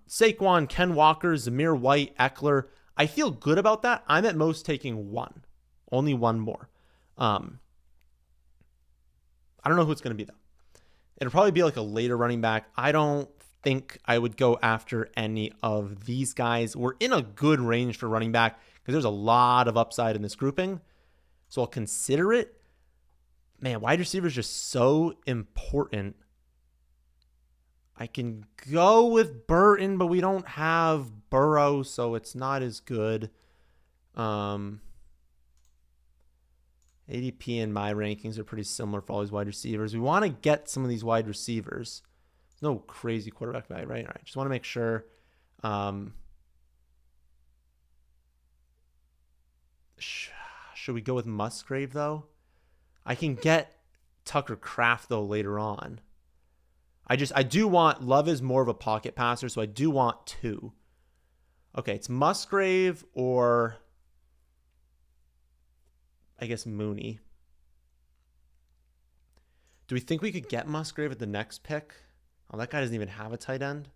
Saquon, Ken Walker, Zamir White, Ekeler. I feel good about that. I'm at most taking 1. Only 1 more. I don't know who it's going to be, though. It'll probably be like a later running back. I don't think I would go after any of these guys. We're in a good range for running back because there's a lot of upside in this grouping. So I'll consider it. Man, wide receiver is just so important. I can go with Burton, but we don't have Burrow, so it's not as good. ADP and my rankings are pretty similar for all these wide receivers. We want to get some of these wide receivers. There's no crazy quarterback value, right? All right, just want to make sure. Should we go with Musgrave, though? I can get Tucker Kraft, though, later on. I do want, Love is more of a pocket passer, so I do want 2. Okay, it's Musgrave or I guess Mooney. Do we think we could get Musgrave at the next pick? Oh, that guy doesn't even have a tight end.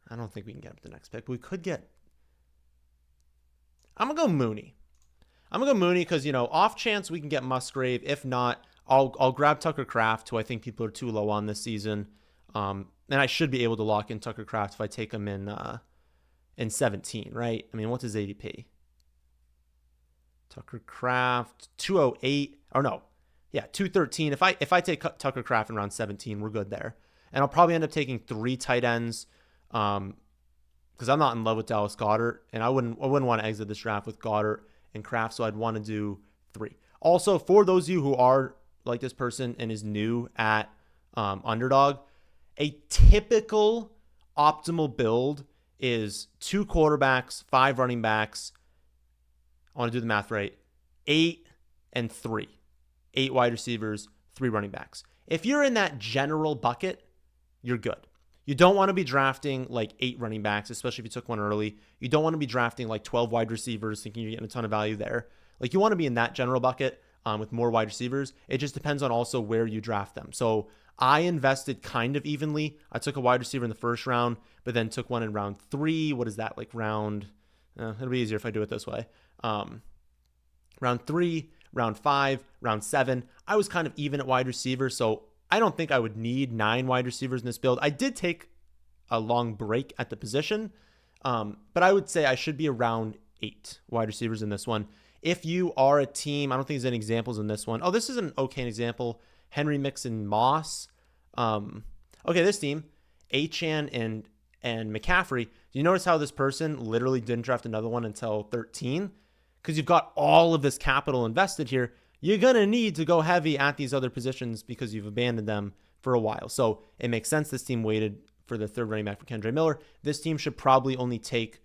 I don't think we can get him at the next pick, but we could get... I'm going to go Mooney. I'm going to go Mooney because, off chance we can get Musgrave. If not, I'll grab Tucker Kraft, who I think people are too low on this season. And I should be able to lock in Tucker Kraft if I take him in 17, right? I mean, what's his ADP? Tucker Kraft, 208. Or no. Yeah, 213. If I take Tucker Kraft in round 17, we're good there. And I'll probably end up taking 3 tight ends because I'm not in love with Dallas Goedert, and I wouldn't want to exit this draft with Goedert and Kraft, so I'd want to do 3. Also, for those of you who are like this person and is new at Underdog, a typical optimal build is 2 quarterbacks, 5 running backs. I want to do the math right. 8 and 3. 8 wide receivers, 3 running backs. If you're in that general bucket, you're good. You don't want to be drafting like 8 running backs, especially if you took one early. You don't want to be drafting like 12 wide receivers thinking you're getting a ton of value there. Like you want to be in that general bucket with more wide receivers. It just depends on also where you draft them. So I invested kind of evenly. I took a wide receiver in the first round, but then took one in round 3. What is that, like round? It'll be easier if I do it this way. Round 3, round 5, round 7. I was kind of even at wide receiver, so I don't think I would need 9 wide receivers in this build. I did take a long break at the position, but I would say I should be around 8 wide receivers in this one. If you are a team, I don't think there's any examples in this one. Oh, this is an okay example. Henry, Mixon, Moss. Okay, this team, Achane and McCaffrey. Do you notice how this person literally didn't draft another one until 13? Because you've got all of this capital invested here. You're going to need to go heavy at these other positions because you've abandoned them for a while. So it makes sense this team waited for the 3rd running back for Kendre Miller. This team should probably only take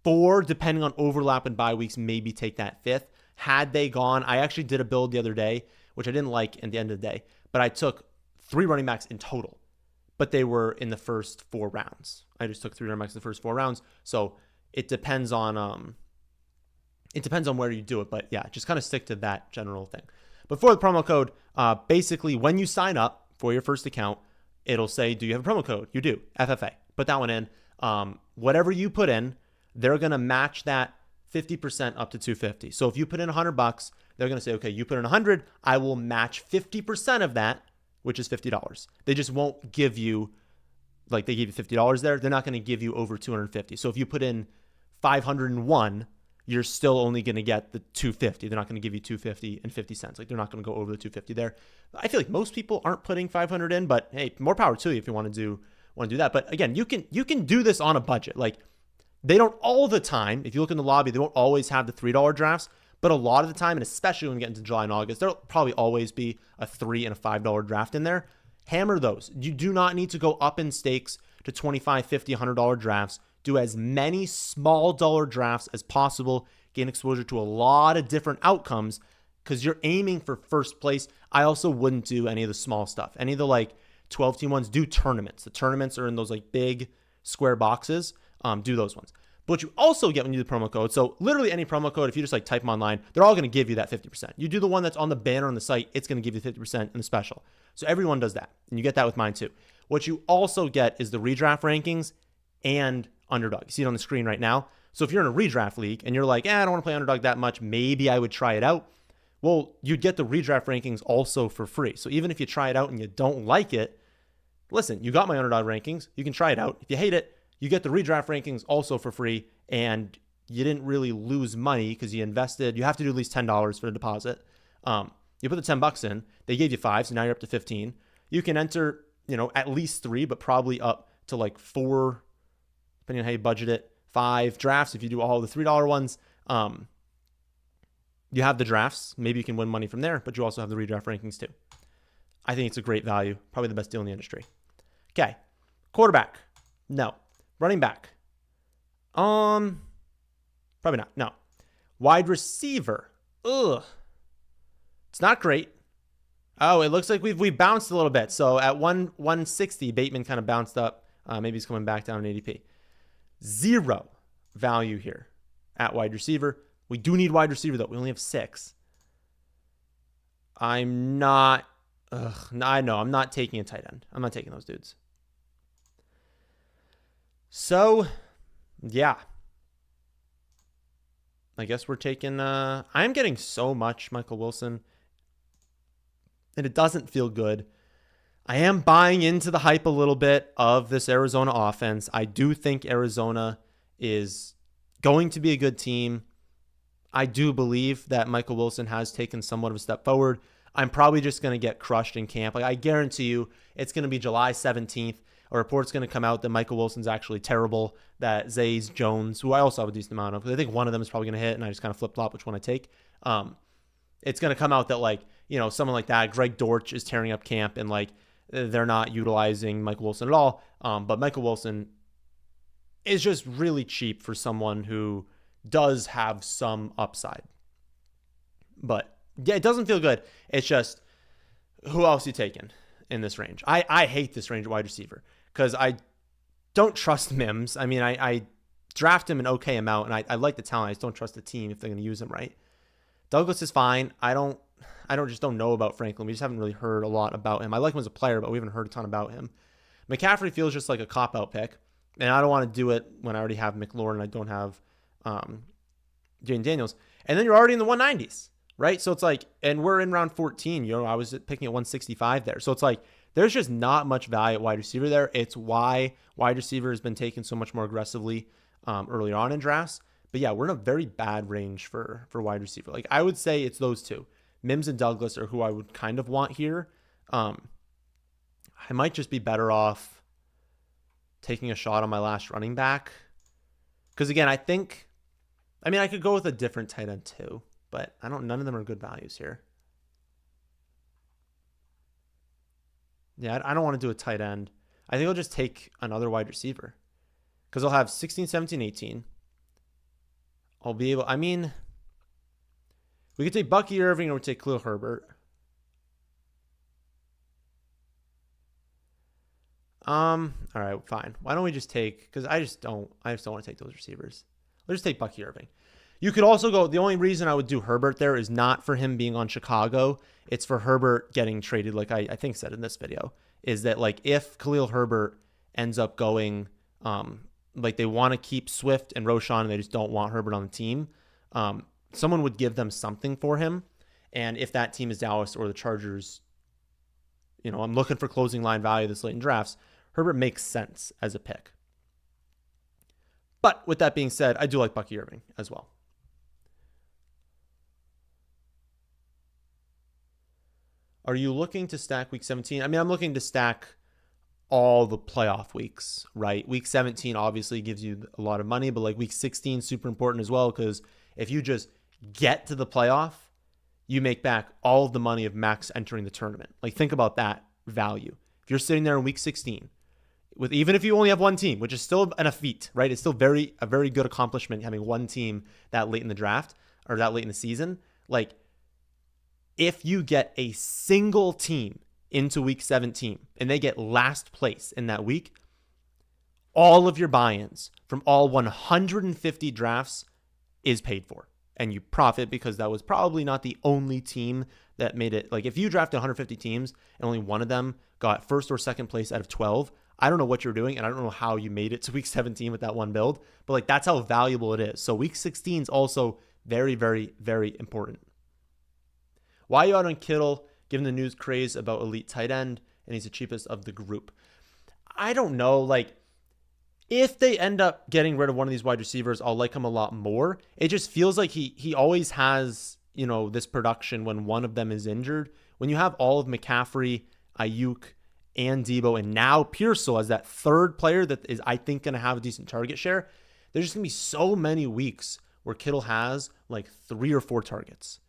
4, depending on overlap and bye weeks, maybe take that 5th. Had they gone, I actually did a build the other day which I didn't like at the end of the day. But I took 3 running backs in total, but they were in the first 4 rounds. I just took 3 running backs in the first 4 rounds. So it depends on where you do it. But yeah, just kind of stick to that general thing. But for the promo code, basically when you sign up for your first account, it'll say, do you have a promo code? You do, FFA. Put that one in. Whatever you put in, they're going to match that 50% up to $250. So if you put in $100, they're going to say, okay, you put in 100, I will match 50% of that, which is $50. They just won't give you, like they gave you $50 there, they're not going to give you over 250. So if you put in 501, you're still only going to get the 250. They're not going to give you 250 and 50 cents. Like they're not going to go over the 250 there. I feel like most people aren't putting 500 in, but hey, more power to you if you want to do that. But again, you can do this on a budget. Like they don't all the time. If you look in the lobby, they won't always have the $3 drafts, but a lot of the time, and especially when we get into July and August, there'll probably always be a $3 and a $5 draft in there. Hammer those. You do not need to go up in stakes to $25, $50, $100 drafts. Do as many small dollar drafts as possible. Gain exposure to a lot of different outcomes because you're aiming for first place. I also wouldn't do any of the small stuff. Any of the like 12-team ones, do tournaments. The tournaments are in those like big square boxes. Do those ones. But what you also get when you do the promo code, so literally any promo code, if you just like type them online, they're all going to give you that 50%. You do the one that's on the banner on the site, it's going to give you 50% in the special. So everyone does that. And you get that with mine too. What you also get is the redraft rankings and Underdog. You see it on the screen right now. So if you're in a redraft league and you're like, I don't want to play Underdog that much, maybe I would try it out. Well, you'd get the redraft rankings also for free. So even if you try it out and you don't like it, listen, you got my Underdog rankings. You can try it out. If you hate it, you get the redraft rankings also for free, and you didn't really lose money because you invested. You have to do at least $10 for the deposit. You put the $10 in. They gave you 5, so now you're up to 15. You can enter, at least 3, but probably up to like 4, depending on how you budget it. 5 drafts if you do all the $3 ones. You have the drafts. Maybe you can win money from there, but you also have the redraft rankings too. I think it's a great value. Probably the best deal in the industry. Okay. Quarterback. No. Running back. Probably not. No. Wide receiver. Ugh. It's not great. Oh, it looks like we bounced a little bit. So at 160, Bateman kind of bounced up. Maybe he's coming back down in ADP. 0 value here at wide receiver. We do need wide receiver, though. We only have 6. I'm not... I know. I'm not taking a tight end. I'm not taking those dudes. So, yeah. I guess we're taking... I'm getting so much Michael Wilson, and it doesn't feel good. I am buying into the hype a little bit of this Arizona offense. I do think Arizona is going to be a good team. I do believe that Michael Wilson has taken somewhat of a step forward. I'm probably just going to get crushed in camp. Like I guarantee you, it's going to be July 17th. A report's going to come out that Michael Wilson's actually terrible, that Zay's Jones, who I also have a decent amount of, because I think one of them is probably going to hit, and I just kind of flip-flop which one I take. It's going to come out that, like, someone like that, Greg Dortch, is tearing up camp, and, like, they're not utilizing Michael Wilson at all. But Michael Wilson is just really cheap for someone who does have some upside. But, yeah, it doesn't feel good. It's just, who else you taking in this range? I hate this range of wide receiver because I don't trust Mims. I mean, I draft him an okay amount, and I like the talent. I just don't trust the team if they're going to use him right. Douglas is fine. I don't know about Franklin. We just haven't really heard a lot about him. I like him as a player, but we haven't heard a ton about him. McCaffrey feels just like a cop-out pick, and I don't want to do it when I already have McLaurin and I don't have Jaden Daniels. And then you're already in the 190s, right? So it's like, and we're in round 14. I was picking at 165 there. So it's like, there's just not much value at wide receiver there. It's why wide receiver has been taken so much more aggressively early on in drafts. But yeah, we're in a very bad range for wide receiver. Like I would say it's those two. Mims and Douglas are who I would kind of want here. I might just be better off taking a shot on my last running back. Because again, I could go with a different tight end too, but none of them are good values here. Yeah, I don't want to do a tight end. I think I'll just take another wide receiver. Because I'll have 16, 17, 18. I'll be able... we could take Bucky Irving or we take Khalil Herbert. All right, fine. Why don't we just take, because I just don't want to take those receivers. Let's just take Bucky Irving. You could also go, the only reason I would do Herbert there is not for him being on Chicago. It's for Herbert getting traded, like I think said in this video, is that like if Khalil Herbert ends up going, like they want to keep Swift and Roschon and they just don't want Herbert on the team, someone would give them something for him. And if that team is Dallas or the Chargers, I'm looking for closing line value this late in drafts, Herbert makes sense as a pick. But with that being said, I do like Bucky Irving as well. Are you looking to stack week 17? I mean, I'm looking to stack all the playoff weeks, right? Week 17 obviously gives you a lot of money, but like week 16 super important as well, because if you just get to the playoff, you make back all of the money of max entering the tournament. Like think about that value. If you're sitting there in week 16, with even if you only have one team, which is still a feat, right? It's still a very good accomplishment having one team that late in the draft or that late in the season. Like if you get a single team into week 17 and they get last place in that week, all of your buy-ins from all 150 drafts is paid for. And you profit because that was probably not the only team that made it. Like if you drafted 150 teams and only one of them got first or second place out of 12, I don't know what you're doing and I don't know how you made it to week 17 with that one build, but like that's how valuable it is. So week 16 is also very, very, very important. Why are you out on Kittle given the news craze about elite tight end and he's the cheapest of the group? I don't know. Like if they end up getting rid of one of these wide receivers, I'll like him a lot more. It just feels like he always has, this production when one of them is injured. When you have all of McCaffrey, Ayuk, and Debo, and now Pearsall as that third player that is, I think, going to have a decent target share, there's just going to be so many weeks where Kittle has like 3 or 4 targets.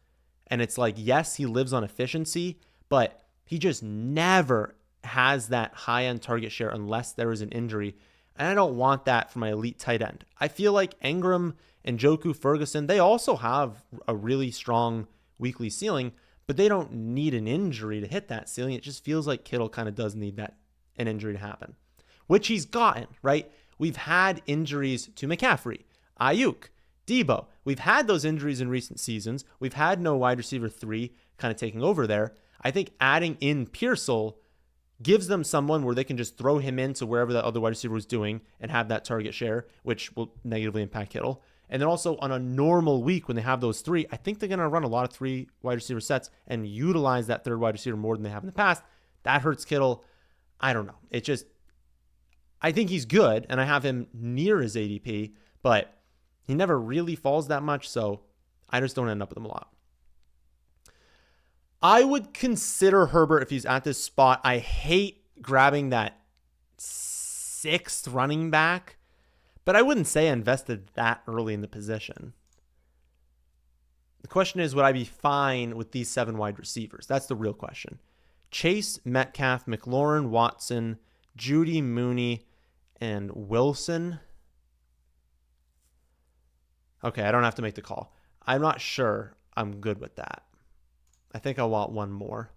And it's like, yes, he lives on efficiency, but he just never has that high-end target share unless there is an injury. And I don't want that for my elite tight end. I feel like Ingram and Njoku Ferguson, they also have a really strong weekly ceiling, but they don't need an injury to hit that ceiling. It just feels like Kittle kind of does need an injury to happen, which he's gotten, right? We've had injuries to McCaffrey, Ayuk, Debo. We've had those injuries in recent seasons. We've had no wide receiver 3 kind of taking over there. I think adding in Pearsall gives them someone where they can just throw him into wherever that other wide receiver was doing and have that target share, which will negatively impact Kittle. And then also on a normal week when they have those 3, I think they're going to run a lot of 3 wide receiver sets and utilize that third wide receiver more than they have in the past. That hurts Kittle. I don't know. It just, I think he's good and I have him near his ADP, but he never really falls that much. So I just don't end up with him a lot. I would consider Herbert if he's at this spot. I hate grabbing that 6th running back, but I wouldn't say I invested that early in the position. The question is, would I be fine with these 7 wide receivers? That's the real question. Chase, Metcalf, McLaurin, Watson, Judy, Mooney, and Wilson. Okay, I don't have to make the call. I'm not sure I'm good with that. I think I want one more.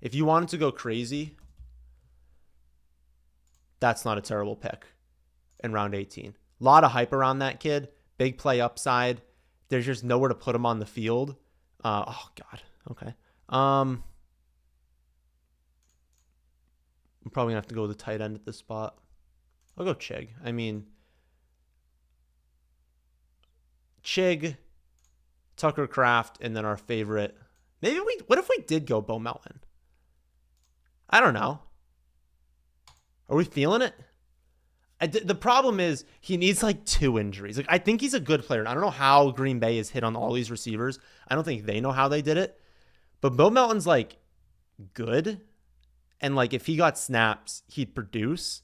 If you wanted to go crazy, that's not a terrible pick in round 18. A lot of hype around that kid. Big play upside. There's just nowhere to put him on the field. Oh, God. Okay. I'm probably going to have to go with the tight end at this spot. I'll go Chig. I mean, Chig, Tucker Kraft, and then our favorite. What if we did go Bo Melton? I don't know. Are we feeling it? The problem is he needs like 2 injuries. Like I think he's a good player. And I don't know how Green Bay has hit on all these receivers. I don't think they know how they did it. But Bo Melton's like good. And like if he got snaps, he'd produce.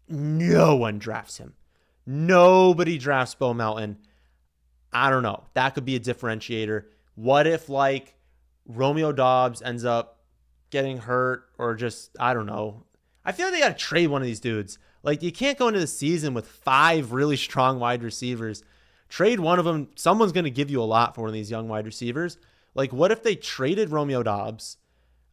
No one drafts him. Nobody drafts Bo Melton. I don't know. That could be a differentiator. What if like Romeo Doubs ends up getting hurt or just, I don't know. I feel like they got to trade one of these dudes. Like you can't go into the season with 5 really strong wide receivers. Trade one of them. Someone's going to give you a lot for one of these young wide receivers. Like what if they traded Romeo Doubs,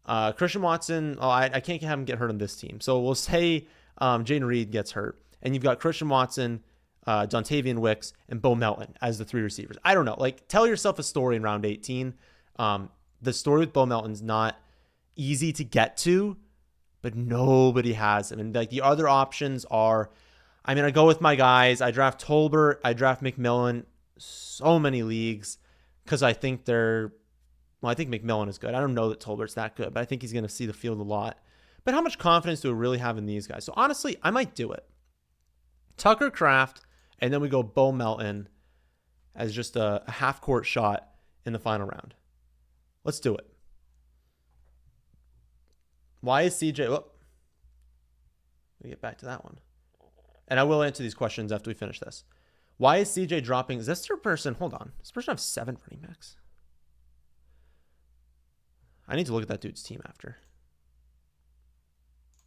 Christian Watson, I can't have him get hurt on this team. So we'll say Jaden Reed gets hurt, and you've got Christian Watson, Dontavian Wicks, and Bo Melton as the 3 receivers. I don't know. Like, tell yourself a story in round 18. The story with Bo Melton's not easy to get to, but nobody has him. And like the other options are, I mean, I go with my guys. I draft Tolbert. I draft McMillan. So many leagues because I think I think McMillan is good. I don't know that Tolbert's that good, but I think he's going to see the field a lot. But how much confidence do we really have in these guys? So honestly, I might do it. Tucker Kraft, and then we go Bo Melton as just a half-court shot in the final round. Let's do it. Why is CJ... Oh, let me get back to that one. And I will answer these questions after we finish this. Why is CJ dropping? Is this third person? Hold on. Does this person have 7 running backs? I need to look at that dude's team after.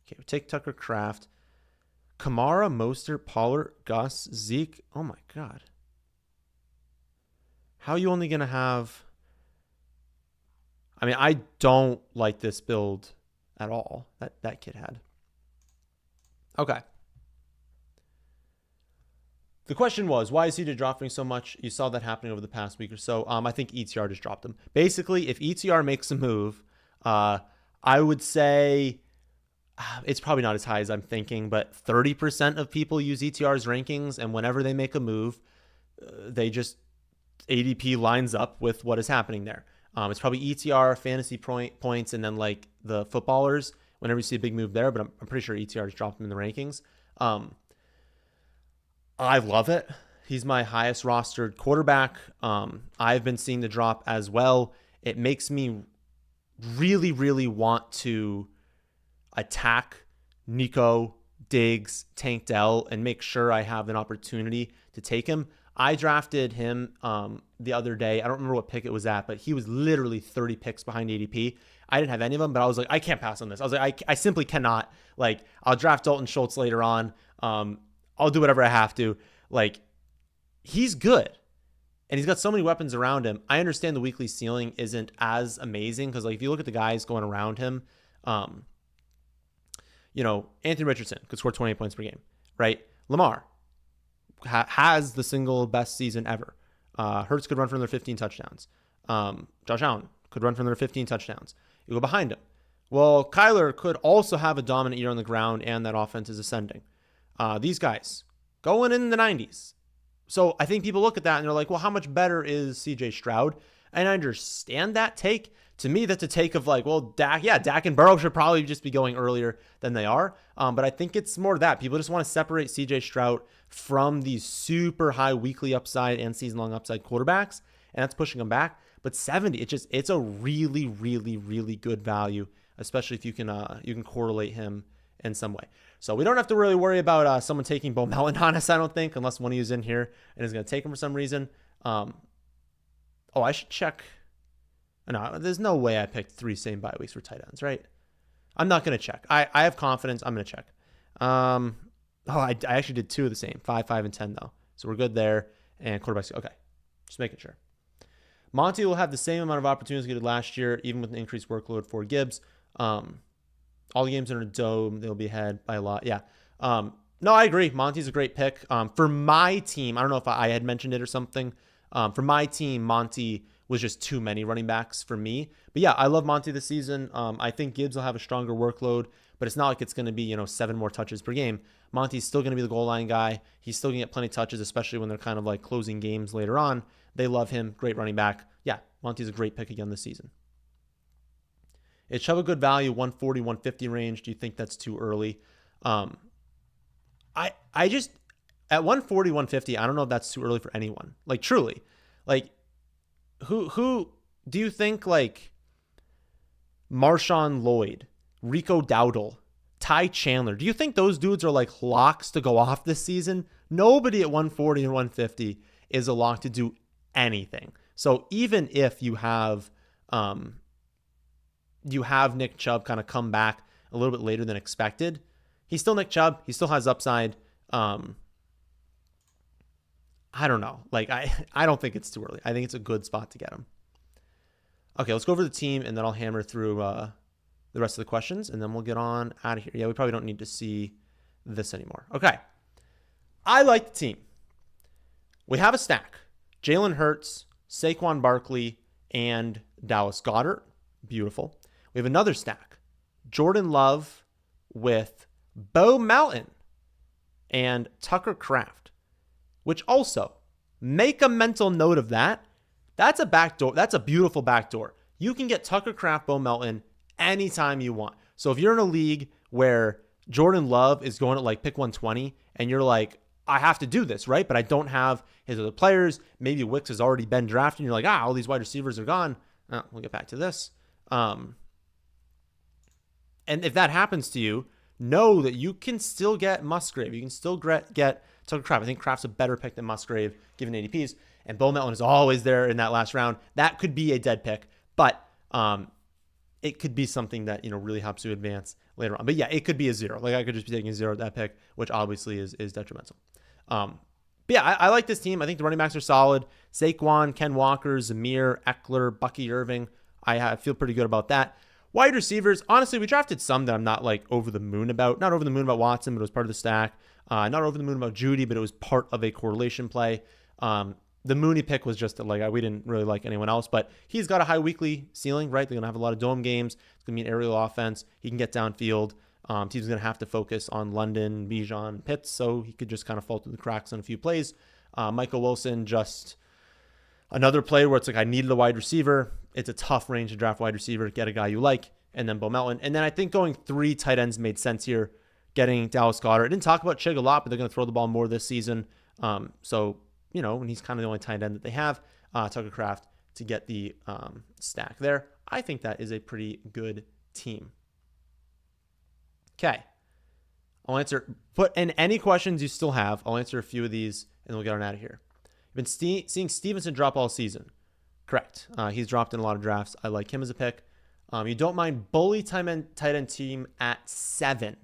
Okay, we take Tucker Kraft. Kamara, Mostert, Pollard, Gus, Zeke. Oh my God. How are you only going to have... I mean, I don't like this build at all that kid had. Okay. The question was, why is CJ dropping so much? You saw that happening over the past week or so. I think ETR just dropped him. Basically, if ETR makes a move, I would say it's probably not as high as I'm thinking, but 30% of people use ETR's rankings, and whenever they make a move, they just ADP lines up with what is happening there. It's probably ETR, fantasy points, and then like the footballers whenever you see a big move there, but I'm pretty sure ETR just dropped him in the rankings. I love it. He's my highest rostered quarterback. I've been seeing the drop as well. It makes me really, really want to attack Nico, Diggs, Tank Dell, and make sure I have an opportunity to take him. I drafted him the other day. I don't remember what pick it was at, but he was literally 30 picks behind ADP. I didn't have any of them, but I was like, I can't pass on this. I was like, I simply cannot. Like, I'll draft Dalton Schultz later on. I'll do whatever I have to. Like, he's good. And he's got so many weapons around him. I understand the weekly ceiling isn't as amazing because, like, if you look at the guys going around him, Anthony Richardson could score 28 points per game, right? Lamar has the single best season ever. Hurts could run for another 15 touchdowns. Josh Allen could run for another 15 touchdowns. You go behind him. Well, Kyler could also have a dominant year on the ground, and that offense is ascending. These guys going in the 90s. So I think people look at that and they're like, well, how much better is CJ Stroud? And I understand that take. To me, that's a take of like, well, Dak and Burrow should probably just be going earlier than they are. But I think it's more that people just want to separate CJ Stroud from these super high weekly upside and season long upside quarterbacks. And that's pushing them back. But 70, it's a really, really, really good value, especially if you can correlate him in some way. So we don't have to really worry about someone taking Bo Melton on us, I don't think, unless one of you is in here and is going to take him for some reason. I should check. No, there's no way I picked 3 same bye weeks for tight ends, right? I'm not going to check. I have confidence. I'm going to check. I actually did 2 of the same, 5, 5, and 10, though. So we're good there. And quarterbacks, okay. Just making sure. Monty will have the same amount of opportunities he did last year, even with an increased workload for Gibbs. All the games in a dome, they'll be ahead by a lot. Yeah. No, I agree. Monty's a great pick. For my team, I don't know if I had mentioned it or something. For my team, Monty was just too many running backs for me. But yeah, I love Monty this season. I think Gibbs will have a stronger workload, but it's not like it's going to be, 7 more touches per game. Monty's still going to be the goal line guy. He's still going to get plenty of touches, especially when they're kind of like closing games later on. They love him. Great running back. Yeah, Monty's a great pick again this season. Is Chubb a good value, 140, 150 range? Do you think that's too early? I just, at 140, 150, I don't know if that's too early for anyone. Like, truly. Like, who do you think, like, Marshawn Lloyd, Rico Dowdle, Ty Chandler, do you think those dudes are like locks to go off this season? Nobody at 140 and 150 is a lock to do anything. So even if you have Nick Chubb kind of come back a little bit later than expected, he's still Nick Chubb. He still has upside. I don't know. Like, I don't think it's too early. I think it's a good spot to get him. Okay, let's go over the team, and then I'll hammer through the rest of the questions, and then we'll get on out of here. Yeah, we probably don't need to see this anymore. Okay. I like the team. We have a stack. Jalen Hurts, Saquon Barkley, and Dallas Goedert. Beautiful. We have another stack. Jordan Love with Bo Melton and Tucker Kraft, which also, make a mental note of that. That's a backdoor. That's a beautiful backdoor. You can get Tucker Kraft, Bo Melton anytime you want. So if you're in a league where Jordan Love is going at like pick 120 and you're like, I have to do this, right? But I don't have his other players. Maybe Wicks has already been drafted and you're like, all these wide receivers are gone. We'll get back to this. And if that happens to you, know that you can still get Musgrave. You can still get Tucker Kraft. I think Kraft's a better pick than Musgrave given ADPs. And Bo Melton is always there in that last round. That could be a dead pick, but it could be something that, really helps you advance later on. But yeah, it could be a 0. Like I could just be taking a 0 at that pick, which obviously is detrimental. But yeah, I like this team. I think the running backs are solid. Saquon, Ken Walker, Zamir, Ekeler, Bucky Irving. I feel pretty good about that. Wide receivers, honestly, we drafted some that I'm not like over the moon about. Not over the moon about Watson, but it was part of the stack. Not over the moon about Judy, but it was part of a correlation play. The Mooney pick was just like, we didn't really like anyone else, but he's got a high weekly ceiling, right? They're going to have a lot of dome games. It's going to be an aerial offense. He can get downfield. Team's going to have to focus on London, Bijan, Pitts, so he could just kind of fall through the cracks on a few plays. Michael Wilson, just another play where it's like I needed a wide receiver. It's a tough range to draft wide receiver, get a guy you like, and then Bo Melton. And then I think going 3 tight ends made sense here, getting Dallas Goedert. I didn't talk about Chig a lot, but they're going to throw the ball more this season. So, and he's kind of the only tight end that they have, Tucker Kraft, to get the stack there. I think that is a pretty good team. Okay. Put in any questions you still have. I'll answer a few of these, and we'll get on out of here. You've been seeing Stevenson drop all season. Correct. He's dropped in a lot of drafts. I like him as a pick. You don't mind bully tight end team at 7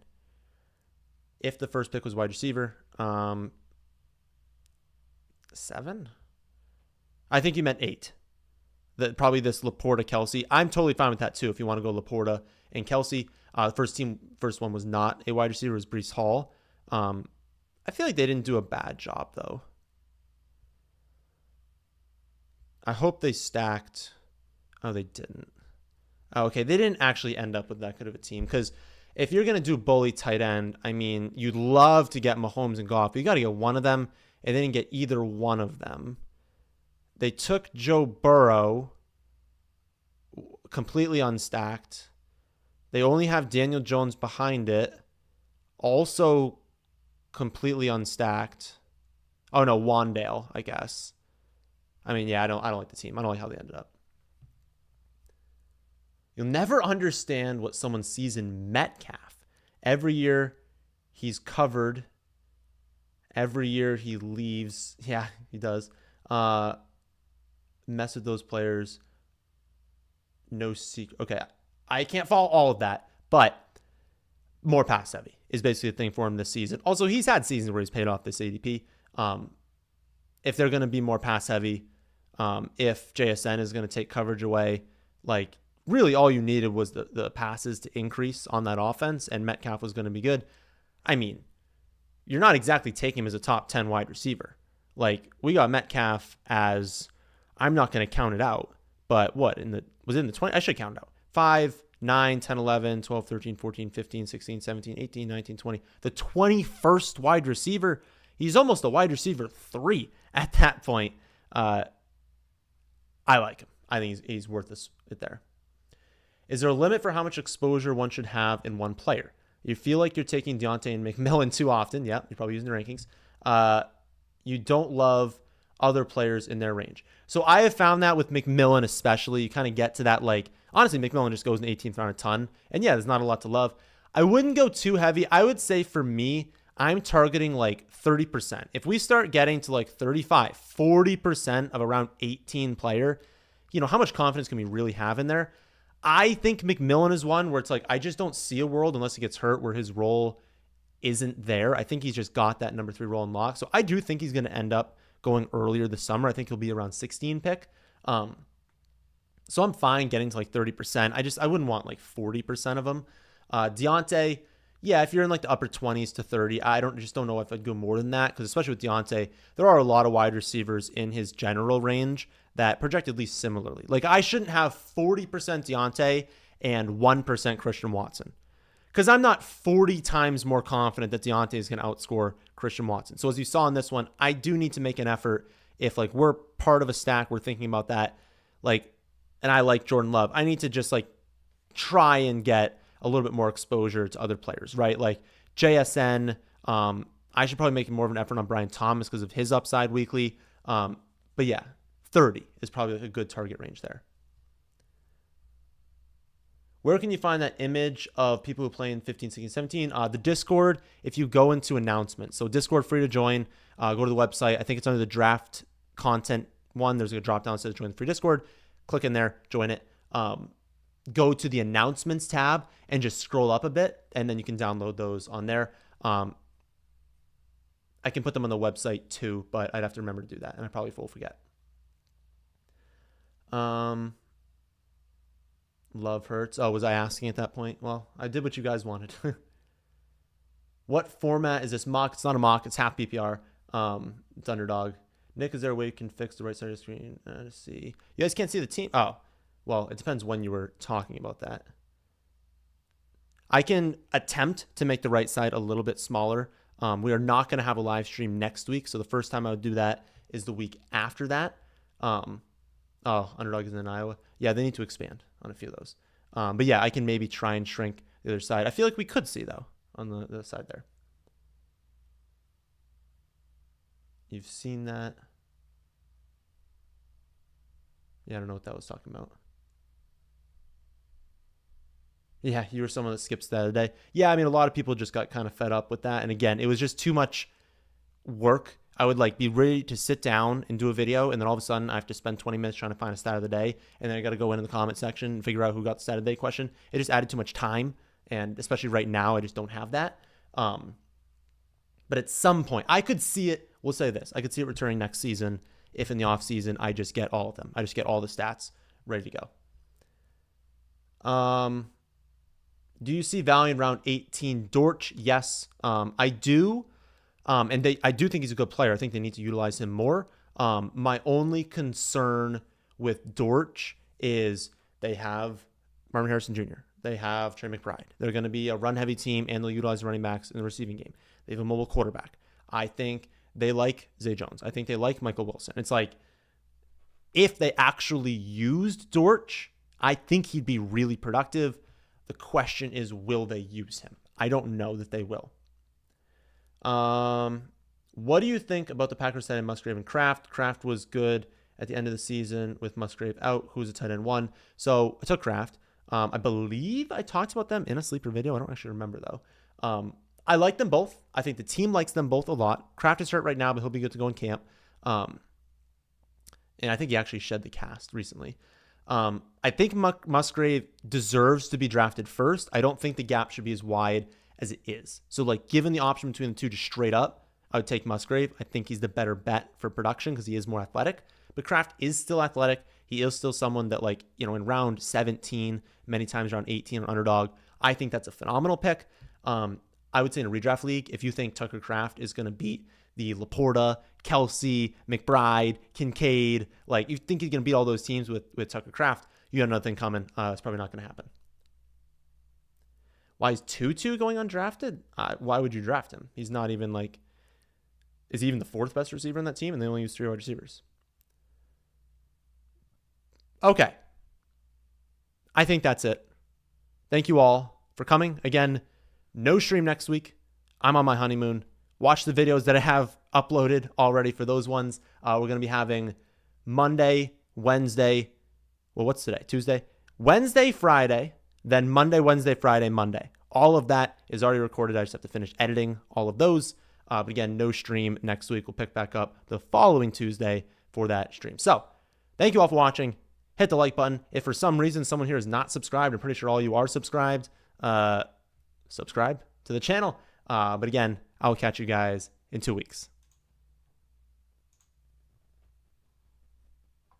if the first pick was wide receiver. 7? I think you meant 8. Probably this Laporta Kelsey. I'm totally fine with that too. If you want to go Laporta and Kelsey, the first one was not a wide receiver. It was Breece Hall. I feel like they didn't do a bad job though. I hope they stacked. Oh, they didn't. Oh, okay, they didn't actually end up with that good of a team because if you're going to do bully tight end, I mean, you'd love to get Mahomes and Goff, but you got to get one of them, and they didn't get either one of them. They took Joe Burrow completely unstacked. They only have Daniel Jones behind it, also completely unstacked. Oh no, Wandale, I guess. I mean, yeah, I don't like the team. I don't like how they ended up. You'll never understand what someone sees in Metcalf. Every year he's covered. Every year he leaves. Yeah, he does. Mess with those players. No secret. Okay, I can't follow all of that, but more pass heavy is basically the thing for him this season. Also, he's had seasons where he's paid off this ADP. If they're going to be more pass heavy, if JSN is going to take coverage away, like really all you needed was the passes to increase on that offense, and Metcalf was going to be good. I mean, you're not exactly taking him as a top 10 wide receiver. Like, we got Metcalf as, I'm not going to count it out, but what, was it in the 20? I should count it out. 5, 9, 10, 11, 12, 13, 14, 15, 16, 17, 18, 19, 20. The 21st wide receiver. He's almost a wide receiver 3 at that point. I like him. I think he's worth it there. Is there a limit for how much exposure one should have in one player? You feel like you're taking Deontay and McMillan too often. Yeah, you're probably using the rankings. You don't love other players in their range. So I have found that with McMillan especially, you kind of get to that, like, honestly, McMillan just goes in the 18th round a ton. And yeah, there's not a lot to love. I wouldn't go too heavy. I would say for me, I'm targeting like 30%. If we start getting to like 35, 40% of around 18 player, how much confidence can we really have in there? I think McMillan is one where it's like, I just don't see a world unless he gets hurt where his role isn't there. I think he's just got that number 3 role in lock. So I do think he's going to end up going earlier this summer. I think he'll be around 16 pick. So I'm fine getting to like 30%. I wouldn't want like 40% of them. Deontay, yeah, if you're in like the upper 20s to 30, I don't know if I'd go more than that, because especially with Deontay, there are a lot of wide receivers in his general range that project at least similarly. Like I shouldn't have 40% Deontay and 1% Christian Watson, because I'm not 40 times more confident that Deontay is going to outscore Christian Watson. So as you saw in this one, I do need to make an effort. If like we're part of a stack, we're thinking about that, like, and I like Jordan Love, I need to just like try and get a little bit more exposure to other players, right? Like JSN, I should probably make more of an effort on Brian Thomas because of his upside weekly. But yeah, 30 is probably like a good target range there. Where can you find that image of people who play in 15, 16, 17? The Discord, if you go into announcements. So Discord, free to join. Go to the website. I think it's under the draft content one. There's a drop down that says join the free Discord. Click in there, join it. Go to the announcements tab and just scroll up a bit, and then you can download those on there. I can put them on the website too, but I'd have to remember to do that, and I probably will forget. Love hurts. Oh, was I asking at that point? Well, I did what you guys wanted. What format is this mock? It's not a mock. It's half PPR. It's Underdog. Nick, is there a way you can fix the right side of the screen? Let's see. You guys can't see the team. Oh, well, it depends when you were talking about that. I can attempt to make the right side a little bit smaller. We are not going to have a live stream next week, so the first time I would do that is the week after that. Oh, Underdog is in Iowa. Yeah, they need to expand on a few of those. But yeah, I can maybe try and shrink the other side. I feel like we could see, though, on the other side there. You've seen that. Yeah, I don't know what that was talking about. Yeah, you were someone that skips that other day. Yeah, I mean, a lot of people just got kind of fed up with that. And again, it was just too much work. I would like be ready to sit down and do a video, and then all of a sudden I have to spend 20 minutes trying to find a stat of the day, and then I got to go in the comment section and figure out who got the stat of the day question. It just added too much time, and especially right now, I just don't have that. But at some point, I could see it. We'll say this: I could see it returning next season if in the off season I just get all of them. I just get all the stats ready to go. Do you see value in round 18? Dortch, yes, I do. And I do think he's a good player. I think they need to utilize him more. My only concern with Dortch is they have Marvin Harrison Jr. They have Trey McBride. They're going to be a run-heavy team, and they'll utilize running backs in the receiving game. They have a mobile quarterback. I think they like Zay Jones. I think they like Michael Wilson. It's like, if they actually used Dortch, I think he'd be really productive. The question is, will they use him? I don't know that they will. What do you think about the Packers tight end Musgrave and Kraft? Kraft was good at the end of the season with Musgrave out, who's a tight end one. So I took Kraft. I believe I talked about them in a sleeper video. I don't actually remember though. I like them both. I think the team likes them both a lot. Kraft is hurt right now, but he'll be good to go in camp. And I think he actually shed the cast recently. I think Musgrave deserves to be drafted first. I don't think the gap should be as wide as it is. So like, given the option between the two just straight up, I would take Musgrave. I think he's the better bet for production because he is more athletic. But Kraft is still athletic. He is still someone that, like, you know, in round 17, many times around 18 on Underdog, I think that's a phenomenal pick. I would say in a redraft league, if you think Tucker Kraft is going to beat the Laporta, Kelsey, McBride, Kincaid, like, you think he's going to beat all those teams with Tucker Kraft, you got nothing coming. It's probably not going to happen. Why is Tutu going undrafted? Why would you draft him? He's not even like, is he even the fourth best receiver in that team? And they only use 3 wide receivers. Okay. I think that's it. Thank you all for coming. Again, no stream next week. I'm on my honeymoon. Watch the videos that I have uploaded already for those ones. We're going to be having Monday, Wednesday. Well, what's today? Tuesday? Wednesday, Friday. Then Monday, Wednesday, Friday, Monday. All of that is already recorded. I just have to finish editing all of those. But again, no stream next week. We'll pick back up the following Tuesday for that stream. So thank you all for watching. Hit the like button. If for some reason someone here is not subscribed, I'm pretty sure all you are subscribed. Subscribe to the channel. But again, I'll catch you guys in 2 weeks.